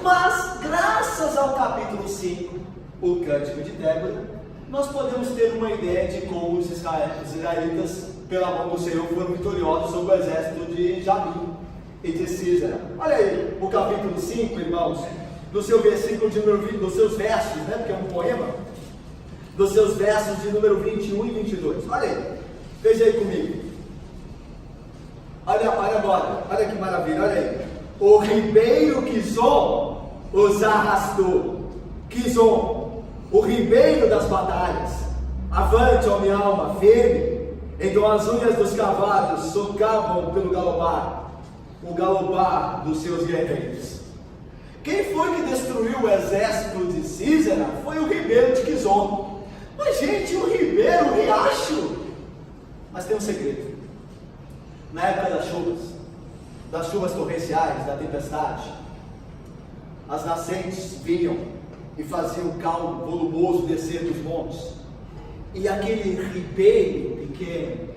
Speaker 1: Mas graças ao capítulo 5, o Cântico de Débora, nós podemos ter uma ideia de como os israelitas, pela mão do Senhor, foram vitoriosos sobre o exército de Jabim e de Sísera. Olha aí, o capítulo 5, irmãos, do seu versículo de número 20, dos seus versos, né, porque é um poema, dos seus versos de número 21 e 22. Olha aí, veja aí comigo. Olha agora, olha que maravilha, olha aí. O ribeiro Quizon os arrastou. Quizon, o ribeiro das batalhas. Avante, ó minha alma, firme. Então as unhas dos cavalos socavam pelo galopar, o galopar dos seus guerreiros. Quem foi que destruiu o exército de Sísera? Foi o ribeiro de Quizon. Mas gente, o ribeiro, o riacho. Mas tem um segredo. Na época das chuvas torrenciais, da tempestade, as nascentes vinham e faziam o caldo volumoso descer dos montes, e aquele ribeiro pequeno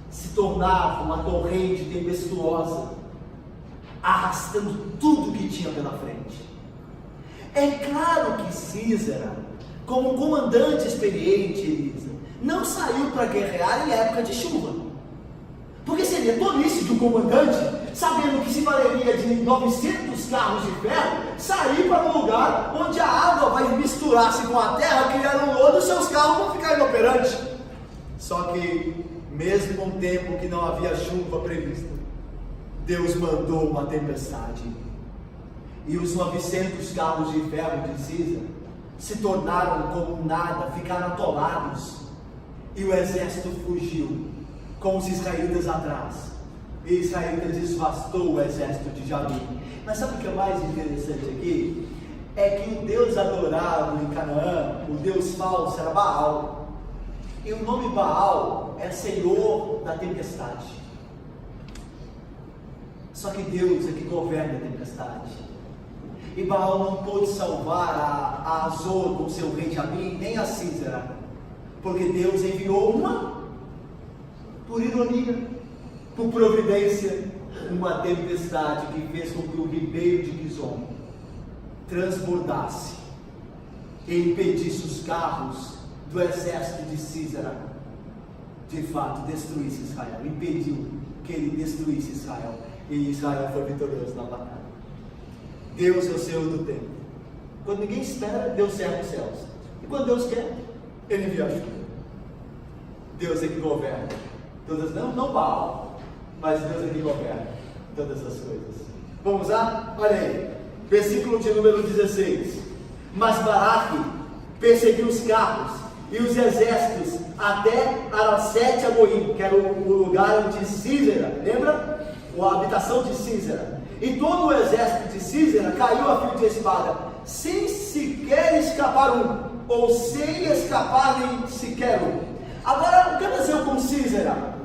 Speaker 1: se tornava uma torrente tempestuosa, arrastando tudo que tinha pela frente. É claro que Sísera, como um comandante experiente, Elisa, não saiu para guerrear em época de chuva, porque seria tolice de um comandante, sabendo que se valeria de 900 carros de ferro, sair para um lugar onde a água vai misturar-se com a terra, criar um lodo, e seus carros vão ficar inoperantes. Só que, mesmo num tempo que não havia chuva prevista, Deus mandou uma tempestade, e os 900 carros de ferro de Sísera se tornaram como nada, ficaram atolados, e o exército fugiu, com os israelitas atrás, e Israel desvastou o exército de Jabim. Mas sabe o que é mais interessante aqui? É que o Deus adorado em Canaã, o Deus falso, era Baal, e o nome Baal é Senhor da tempestade. Só que Deus é que governa a tempestade, e Baal não pôde salvar a Azor com seu rei Jabim, nem a Sísera, porque Deus enviou por ironia, por providência, uma tempestade que fez com que o ribeiro de Quizon transbordasse e impedisse os carros do exército de Sísera, de fato, destruísse Israel. Impediu que ele destruísse Israel, e Israel foi vitorioso na batalha. Deus é o Senhor do tempo. Quando ninguém espera, Deus serra os céus, e quando Deus quer, Ele envia a chuva. Deus é que governa todas, não Baal, mas Deus é que governa todas as coisas. Vamos lá? Olha aí, versículo de número 16. Mas Baraque perseguiu os carros e os exércitos até Aracete Agoim, que era o lugar de Sísera, lembra? A habitação de Sísera. E todo o exército de Sísera caiu a fio de espada, sem sequer escapar um, ou sem escaparem sequer um. Agora, o que aconteceu com Sísera?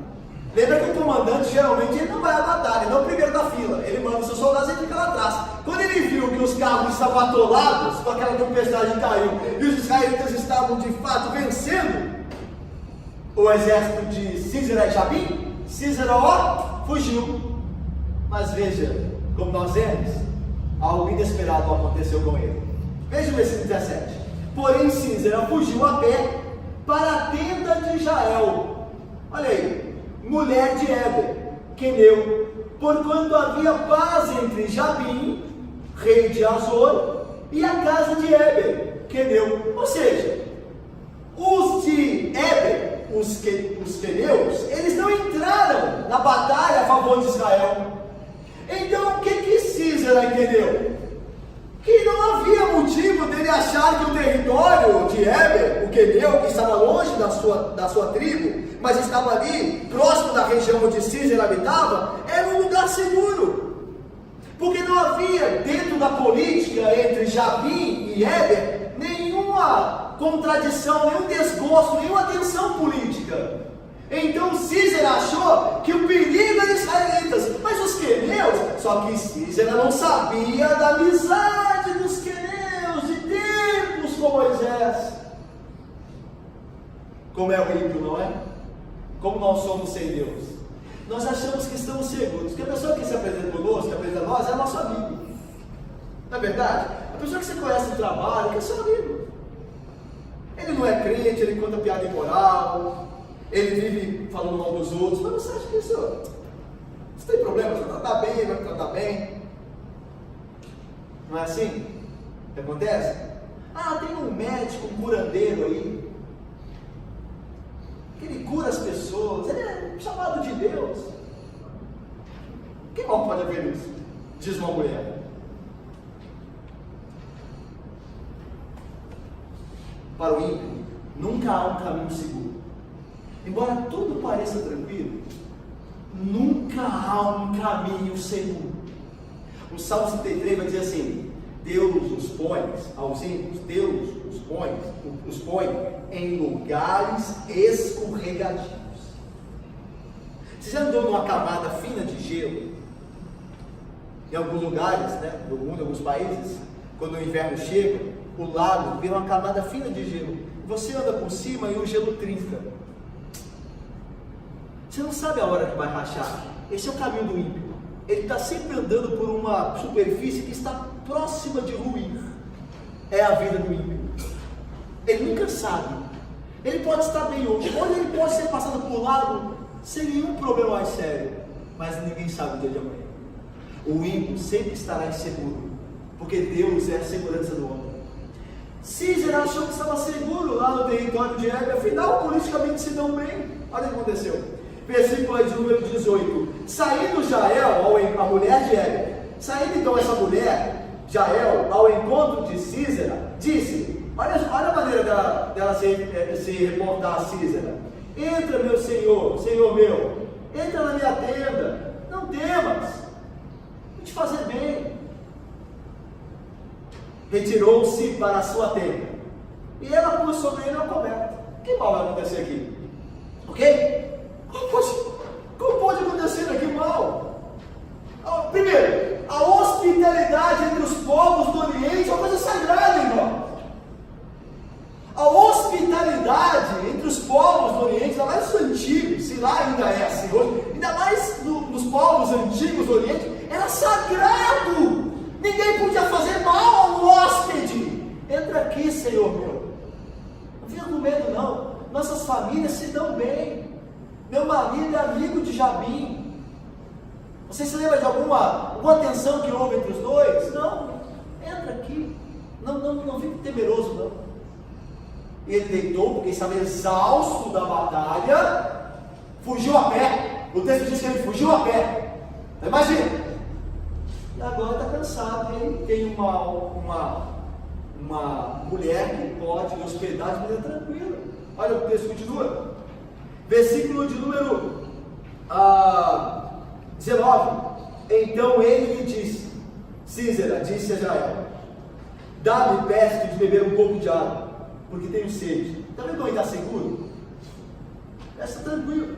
Speaker 1: Lembra que o comandante, geralmente, ele não vai à batalha, não primeiro da fila, ele manda os seus soldados e fica lá atrás. Quando ele viu que os carros estavam atolados, com aquela tempestade caiu, e os israelitas estavam de fato vencendo, o exército de Sísera e Jabim? Sísera, ó, fugiu. Mas veja, como nós vemos, algo inesperado aconteceu com ele. Veja o versículo 17. Porém Sísera fugiu a pé para a tenda de Jael. Olha aí, mulher de Éber, queneu, porquanto havia paz entre Jabim, rei de Azor, e a casa de Éber, queneu. Ou seja, os de Éber, os queneus, eles não entraram na batalha a favor de Israel. Então o que Sísera entendeu? Que não havia motivo dele achar que o território de Éber, o queneu, que estava longe da sua tribo, mas estava ali, próximo da região onde Sísera habitava, era um lugar seguro. Porque não havia, dentro da política entre Jabim e Éber, nenhuma contradição, nenhum desgosto, nenhuma tensão política. Então Sísera achou que o perigo era israelitas, mas os queneus, só que Sísera não sabia da amizade dos queneus de tempos com Moisés. Como é o ímpio, não é? Como nós somos sem Deus. Nós achamos que estamos seguros, que a pessoa que se apresenta conosco, que apresenta a nós, é nosso amigo. Não é verdade? A pessoa que você conhece no trabalho, que é seu amigo. Ele não é crente, ele conta piada imoral, ele vive falando mal dos outros, mas você acha que isso tem problema? Você tratar bem, ele vai me tratar bem. Não é assim que acontece? Ah, tem um médico, um curandeiro aí, que ele cura as pessoas, ele é chamado de Deus. Que mal pode haver isso? Diz uma mulher. Para o ímpio, nunca há um caminho seguro. Embora tudo pareça tranquilo, nunca há um caminho seguro. O Salmo 33 vai dizer assim: Deus os põe aos ímpios, Deus os põe em lugares escorregadios. Você já andou numa camada fina de gelo? Em alguns lugares, né, do mundo, em alguns países, quando o inverno chega, o lago vira uma camada fina de gelo. Você anda por cima e o gelo trinca. Você não sabe a hora que vai rachar. Esse é o caminho do ímpio. Ele está sempre andando por uma superfície que está próxima de ruir. É a vida do ímpio. Ele nunca sabe. Ele pode estar bem hoje, ou ele pode ser passado por lado sem nenhum problema mais sério, mas ninguém sabe o dia de amanhã. O ímpio sempre estará inseguro, porque Deus é a segurança do homem. Sísera achou que estava seguro lá no território de Éber, afinal politicamente se dão bem. Olha o que aconteceu. Versículo aí de número 18. Saindo Jael, a mulher de Éber, saindo então essa mulher, Jael, ao encontro de Sísera, disse, olha a maneira dela se reportar a Sísera: entra, meu senhor meu, entra na minha tenda, não temas, vou te fazer bem. Retirou-se para a sua tenda, e ela pôs sobre ele uma coberta. Que mal vai acontecer aqui? Ok? Como pode acontecer aqui mal? Primeiro, a hospitalidade entre os povos do Oriente é uma coisa sagrada, irmão. A hospitalidade entre os povos do Oriente, ainda mais os antigos, se lá ainda é assim hoje, ainda mais nos povos antigos do Oriente, era sagrado. Ninguém podia fazer mal ao hóspede. Entra aqui, Senhor meu. Não fica com medo não. Nossas famílias se dão bem. Meu marido é amigo de Jabim. Você se lembra de alguma tensão que houve entre os dois? Não. Entra aqui. Não fique temeroso não. Ele deitou porque estava exausto da batalha. Fugiu a pé. O texto diz que ele fugiu a pé. Imagina. E agora está cansado, hein? Tem uma mulher que pode lhe hospedar de maneira tranquila. Olha, o texto continua. Versículo de número 19. Então ele lhe disse, Sísera disse a Jael: dá-me, peço de beber um pouco de água, porque tenho sede. Está vendo como ele está seguro? Está tranquilo.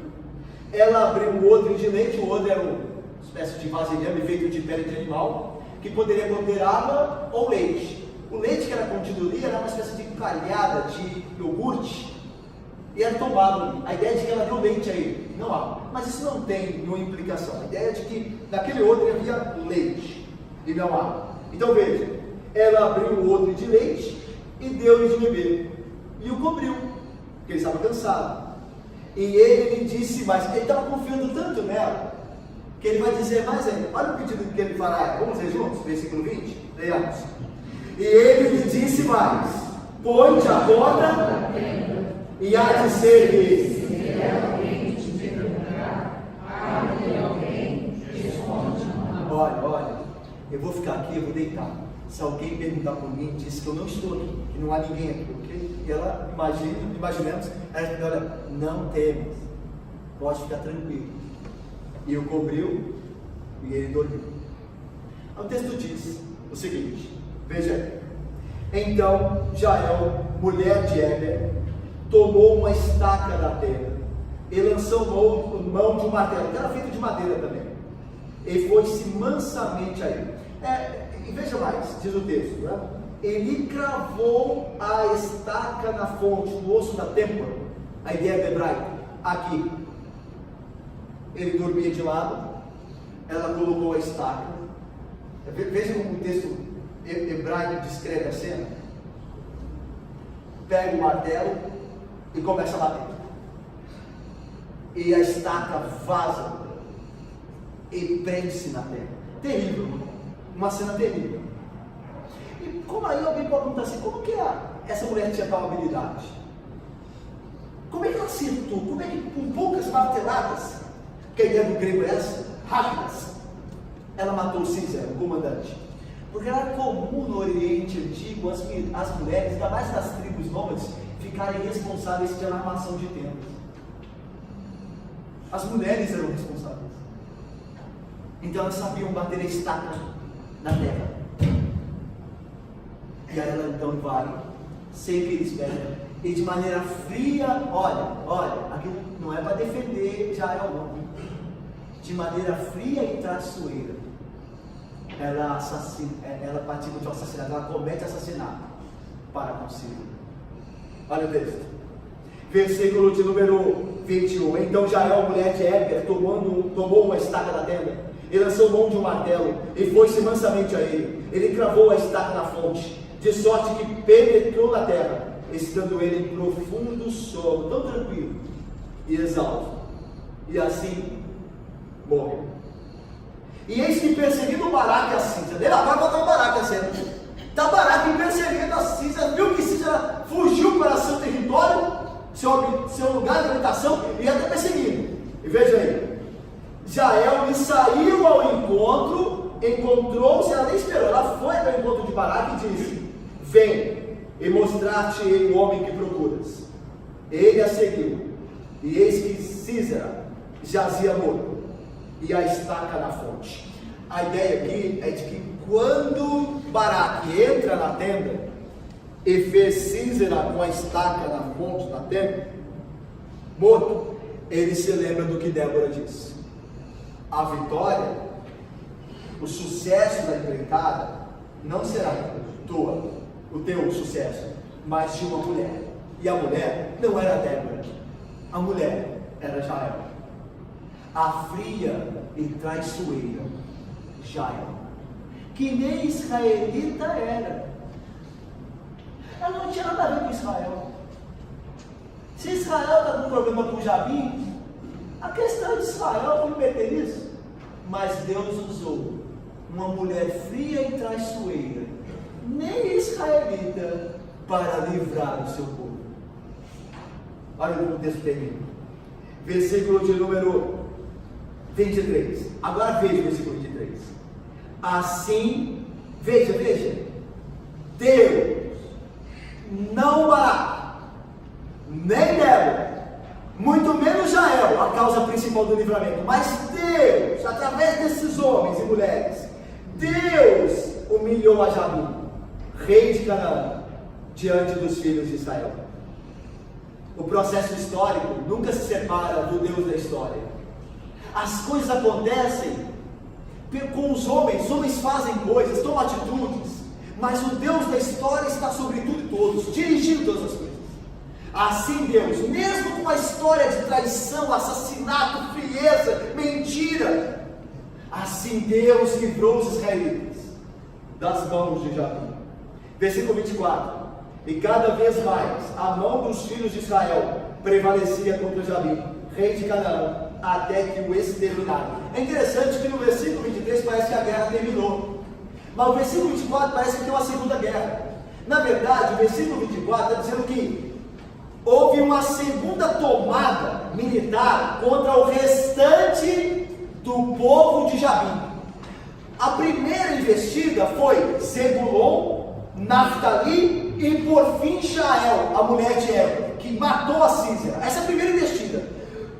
Speaker 1: Ela abriu o odre indilente. O odre era uma espécie de vasilhame feito de pele de animal, que poderia conter água ou leite. O leite que era contido ali era uma espécie de calhada de iogurte, e era tomado. A ideia de que ela deu leite a ele, não há. Mas isso não tem nenhuma implicação. A ideia de que naquele outro havia leite e não há. Então veja, ela abriu o odre de leite e deu-lhe de beber. E o cobriu, porque ele estava cansado. E ele lhe disse mais. Ele estava confiando tanto nela, que ele vai dizer mais ainda. Olha o pedido que ele fará. Vamos ler juntos? Versículo 20. Leiamos. E ele lhe disse mais: põe-te a porta, e há de ser que olha, eu vou ficar aqui, eu vou deitar. Se alguém perguntar por mim, diz que eu não estou aqui, que não há ninguém aqui, ok? E ela, imaginemos, ela disse: olha, não temas, pode ficar tranquilo. E o cobriu, e ele dormiu. O texto diz o seguinte, veja: então Jael, mulher de Heber, tomou uma estaca da terra e lançou mão de um martelo, que era feito de madeira também, e foi-se mansamente a ele. E veja mais, diz o texto, né? Ele cravou a estaca na fonte, no osso da têmpora, a ideia do hebraico, aqui. Ele dormia de lado, ela colocou a estaca. Veja como o texto hebraico descreve a cena. Pega o martelo e começa a bater. E a estaca vaza e prende-se na terra. Terrível, uma cena terrível. E como aí alguém pode perguntar assim, como que essa mulher tinha tal habilidade? Como é que ela acertou? Como é que com poucas marteladas, que a ideia do grego é essa, rápidas, ela matou Císera, o comandante? Porque era comum no Oriente Antigo as mulheres, ainda mais nas tribos nômades, ficarem responsáveis pela armação de tendas. As mulheres eram responsáveis. Então elas sabiam bater a estaca na terra. E aí ela então vai, sem que eles pedem, e de maneira fria, olha, aquilo não é para defender Jael não. De maneira fria e traiçoeira, ela participa de um assassinato, ela comete assassinato para consigo. Olha o texto, versículo de número 21. Então Jael, mulher de Heber, tomou uma estaca da tenda, e lançou mão de um martelo, e foi-se mansamente a ele. Ele cravou a estaca na fonte, de sorte que penetrou na terra, estando ele em profundo sono, tão tranquilo e exausto, e assim morreu. E eis que perseguindo Baraque a Císera, ele agora botar o Baraque a cena. Está Baraque perseguindo a Císera, viu que Císera fugiu para seu território, seu lugar de habitação, e até perseguindo. E veja aí, Jael lhe saiu ao encontro, encontrou-se, ela nem esperou, ela foi ao encontro de Baraque e disse: vem e mostrar-te-ei o homem que procuras. Ele a seguiu, e eis que Císera jazia morto, e a estaca na fonte. A ideia aqui é de que quando Baraque entra na tenda e vê Císera com a estaca na fonte da tenda, morto, ele se lembra do que Débora disse: a vitória, o sucesso da empreitada não será tua, o teu sucesso, mas de uma mulher. E a mulher não era Débora, a mulher era Jael, a fria e traiçoeira Jael, que nem israelita era. Ela não tinha nada a ver com Israel. Se Israel está com problema com Jabim, a questão é de Israel, não meter nisso. Mas Deus usou uma mulher fria e traiçoeira, nem israelita, para livrar o seu povo. Olha como o texto termina. Versículo de número 23. Agora veja o versículo 23. Assim, veja, Deus, não Baraque, nem Débora, muito menos Jael, a causa principal do livramento, mas Deus, através desses homens e mulheres, Deus humilhou a Jabim, rei de Canaã, diante dos filhos de Israel. O processo histórico nunca se separa do Deus da história. As coisas acontecem com os homens fazem coisas, tomam atitudes, mas o Deus da história está sobre tudo e todos, dirigindo todas as coisas. Assim Deus, mesmo com a história de traição, assassinato, frieza, mentira, assim Deus livrou os israelitas das mãos de Jabim. Versículo 24: e cada vez mais a mão dos filhos de Israel prevalecia contra Jabim, rei de Canaã, até que o exterminaram. É interessante que no versículo 23 parece que a guerra terminou, mas o versículo 24 parece que tem uma segunda guerra. Na verdade, o versículo 24 está dizendo que houve uma segunda tomada militar contra o restante do povo de Jabim. A primeira investida foi Zebulon, Naftali e por fim Jael, a mulher de Ébron, que matou a Sísera. Essa é a primeira investida.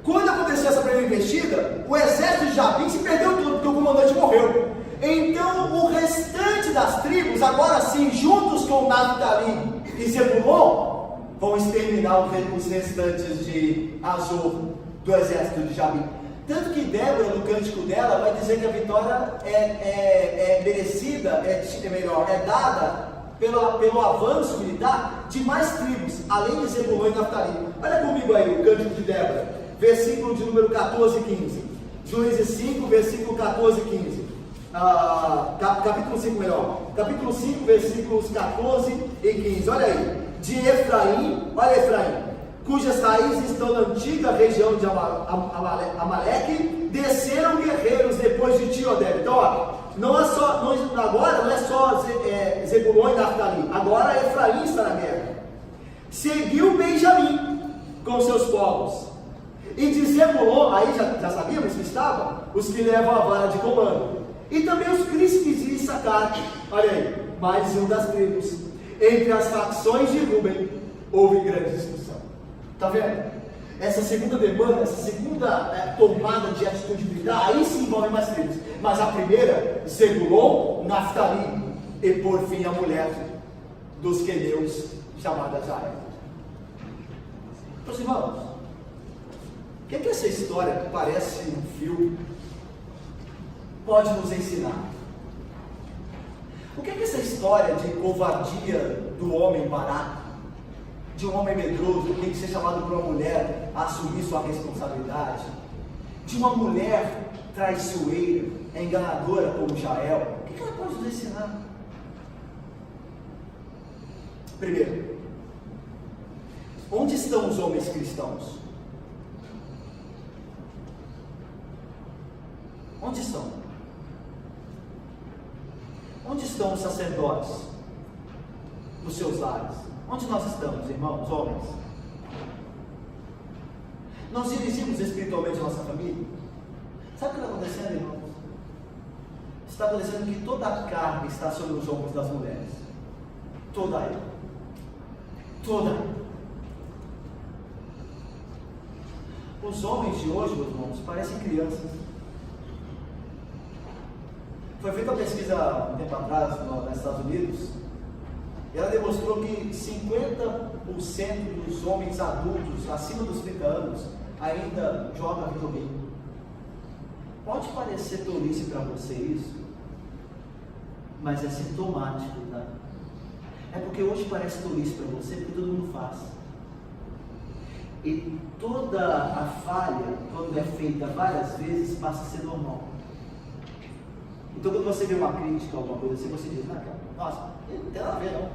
Speaker 1: Quando aconteceu essa primeira investida, o exército de Jabim se perdeu tudo, porque o comandante morreu. Então o restante das tribos, agora sim, juntos com Naftali e Zebulon, vão exterminar os restantes de Azor, do exército de Jabim. Tanto que Débora, no cântico dela, vai dizer que a vitória é merecida, é dada pelo avanço militar de mais tribos, além de Zebulon e Naftali. Olha comigo aí o cântico de Débora, versículo de número 14 e 15. Juízes 5, versículo 14 e 15. Capítulo 5 melhor. Capítulo 5, versículos 14 e 15. Olha aí. De Efraim, olha Efraim, cujas raízes estão na antiga região de Amaleque, desceram guerreiros depois de Tiodeb. Então, ó, agora não é só Zebulon e Naftali, agora Efraim está na guerra. Seguiu Benjamim com seus povos, e de Zebulon, aí já sabíamos que estavam os que levam a vara de comando, e também os príncipes de Issacar. Olha aí, mais um das tribos. Entre as facções de Ruben houve grande discussão. Está vendo? Essa segunda demanda, essa segunda tomada de atitude militar, aí sim envolve mais tribos. Mas a primeira, Zebulon, Naftali e por fim a mulher dos queneus, chamada Jael. Meus irmãos, o que essa história, que parece um filme, pode nos ensinar? O que essa história de covardia do homem barato, de um homem medroso, que tem que ser chamado por uma mulher a assumir sua responsabilidade, de uma mulher traiçoeira, enganadora como Jael, o que ela pode nos ensinar? Primeiro, onde estão os homens cristãos? Onde estão? Onde estão os sacerdotes nos seus lares? Onde nós estamos, irmãos, homens? Nós dirigimos espiritualmente a nossa família? Sabe o que está acontecendo, irmãos? Está acontecendo que toda a carne está sobre os ombros das mulheres. Toda ela. Toda ela. Os homens de hoje, meus irmãos, parecem crianças. Foi feita uma pesquisa um tempo atrás nos Estados Unidos, e ela demonstrou que 50% dos homens adultos acima dos 30 anos ainda jogam videogame. Pode parecer tolice para você isso, mas é sintomático, tá? É porque hoje parece tolice para você, porque todo mundo faz. E toda a falha, quando é feita várias vezes, passa a ser normal. Então, quando você vê uma crítica, alguma coisa assim, você diz, nossa, não tem nada a ver, não.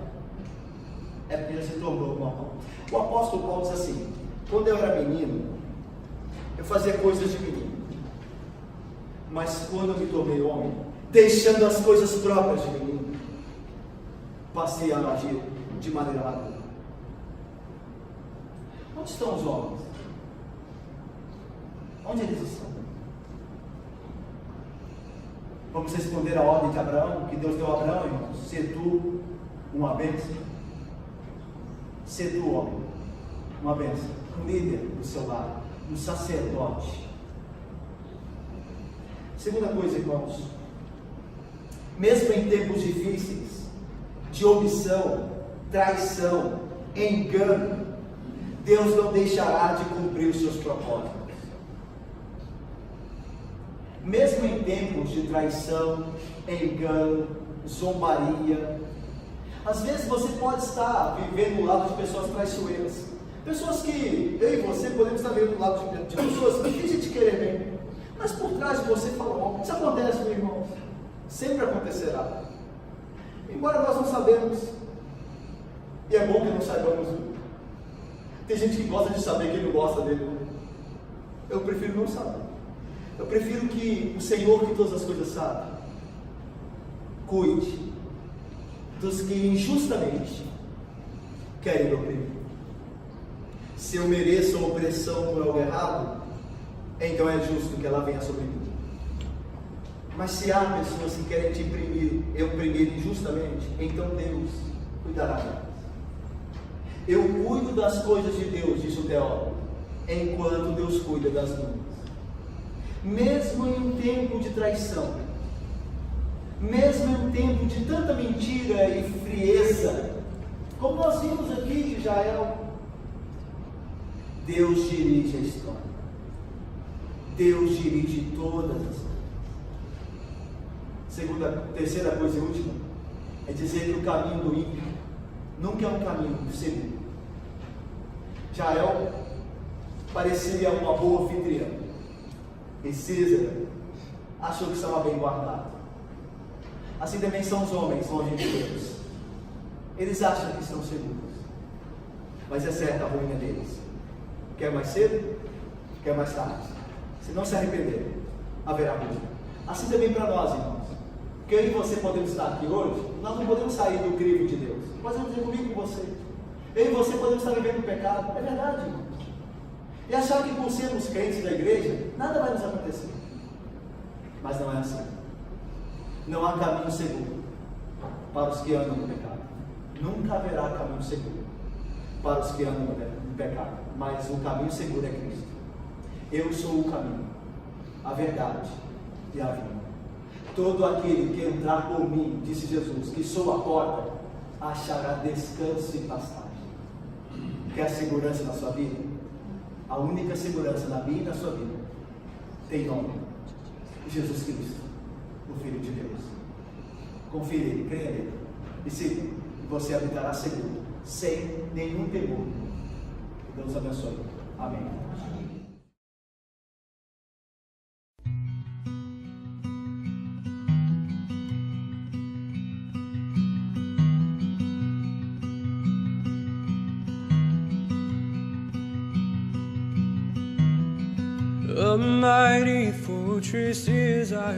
Speaker 1: É porque já se tornou normal. O apóstolo Paulo diz assim: quando eu era menino, eu fazia coisas de menino, mas quando eu me tornei homem, deixando as coisas próprias de menino, passei a agir de maneira madura. Onde estão os homens? Onde eles estão? Vamos responder a ordem de Abraão, que Deus deu a Abraão, irmãos: ser tu uma bênção. Ser tu, homem, uma bênção, um líder do seu lar, um sacerdote. Segunda coisa, irmãos, mesmo em tempos difíceis, de omissão, traição, engano, Deus não deixará de cumprir os seus propósitos. Mesmo em tempos de traição, engano, zombaria, às vezes você pode estar vivendo do lado de pessoas traiçoeiras, Pessoas que eu e você podemos estar vendo do lado de pessoas que dizem te querer bem, mas por trás de você falam mal. Isso acontece, meu irmão. Sempre acontecerá. Embora nós não sabemos, e é bom que não saibamos. Tem gente que gosta de saber quem não gosta dele. Eu prefiro não saber. Eu prefiro que o Senhor, que todas as coisas sabe, cuide dos que injustamente querem me oprimir. Se eu mereço a opressão por algo errado, então é justo que ela venha sobre mim. Mas se há pessoas que querem te oprimir injustamente, então Deus cuidará delas. Eu cuido das coisas de Deus, diz o teólogo, enquanto Deus cuida das minhas. Mesmo em um tempo de traição, mesmo em um tempo de tanta mentira e frieza, como nós vimos aqui de Jael, Deus dirige a história. Deus dirige todas as coisas. Terceira coisa e última, é dizer que o caminho do ímpio nunca é um caminho seguro. Jael parecia uma boa anfitriã, e Císara achou que estava bem guardado. Assim também são os homens longe de Deus. Eles acham que estão seguros, mas é certa a ruína deles. Quer mais cedo? Quer mais tarde? Se não se arrepender, haverá ruína. Assim também para nós, irmãos. Porque eu e você podemos estar aqui hoje, nós não podemos sair do crivo de Deus. Podemos dizer comigo com você. Eu e você podemos estar vivendo o pecado. É verdade, irmãos. E achar que por sermos crentes da igreja, nada vai nos acontecer. Mas não é assim. Não há caminho seguro para os que andam no pecado. Nunca haverá caminho seguro para os que andam no pecado. Mas o caminho seguro é Cristo. Eu sou o caminho, a verdade e a vida. Todo aquele que entrar por mim, disse Jesus, que sou a porta, achará descanso e pastagem. Quer segurança na sua vida? A única segurança na minha e na sua vida tem nome: Jesus Cristo, o Filho de Deus. Confie nele, creia nele, e siga, você habitará seguro, sem nenhum temor. Que Deus abençoe. Amém.
Speaker 2: A mighty fortress is our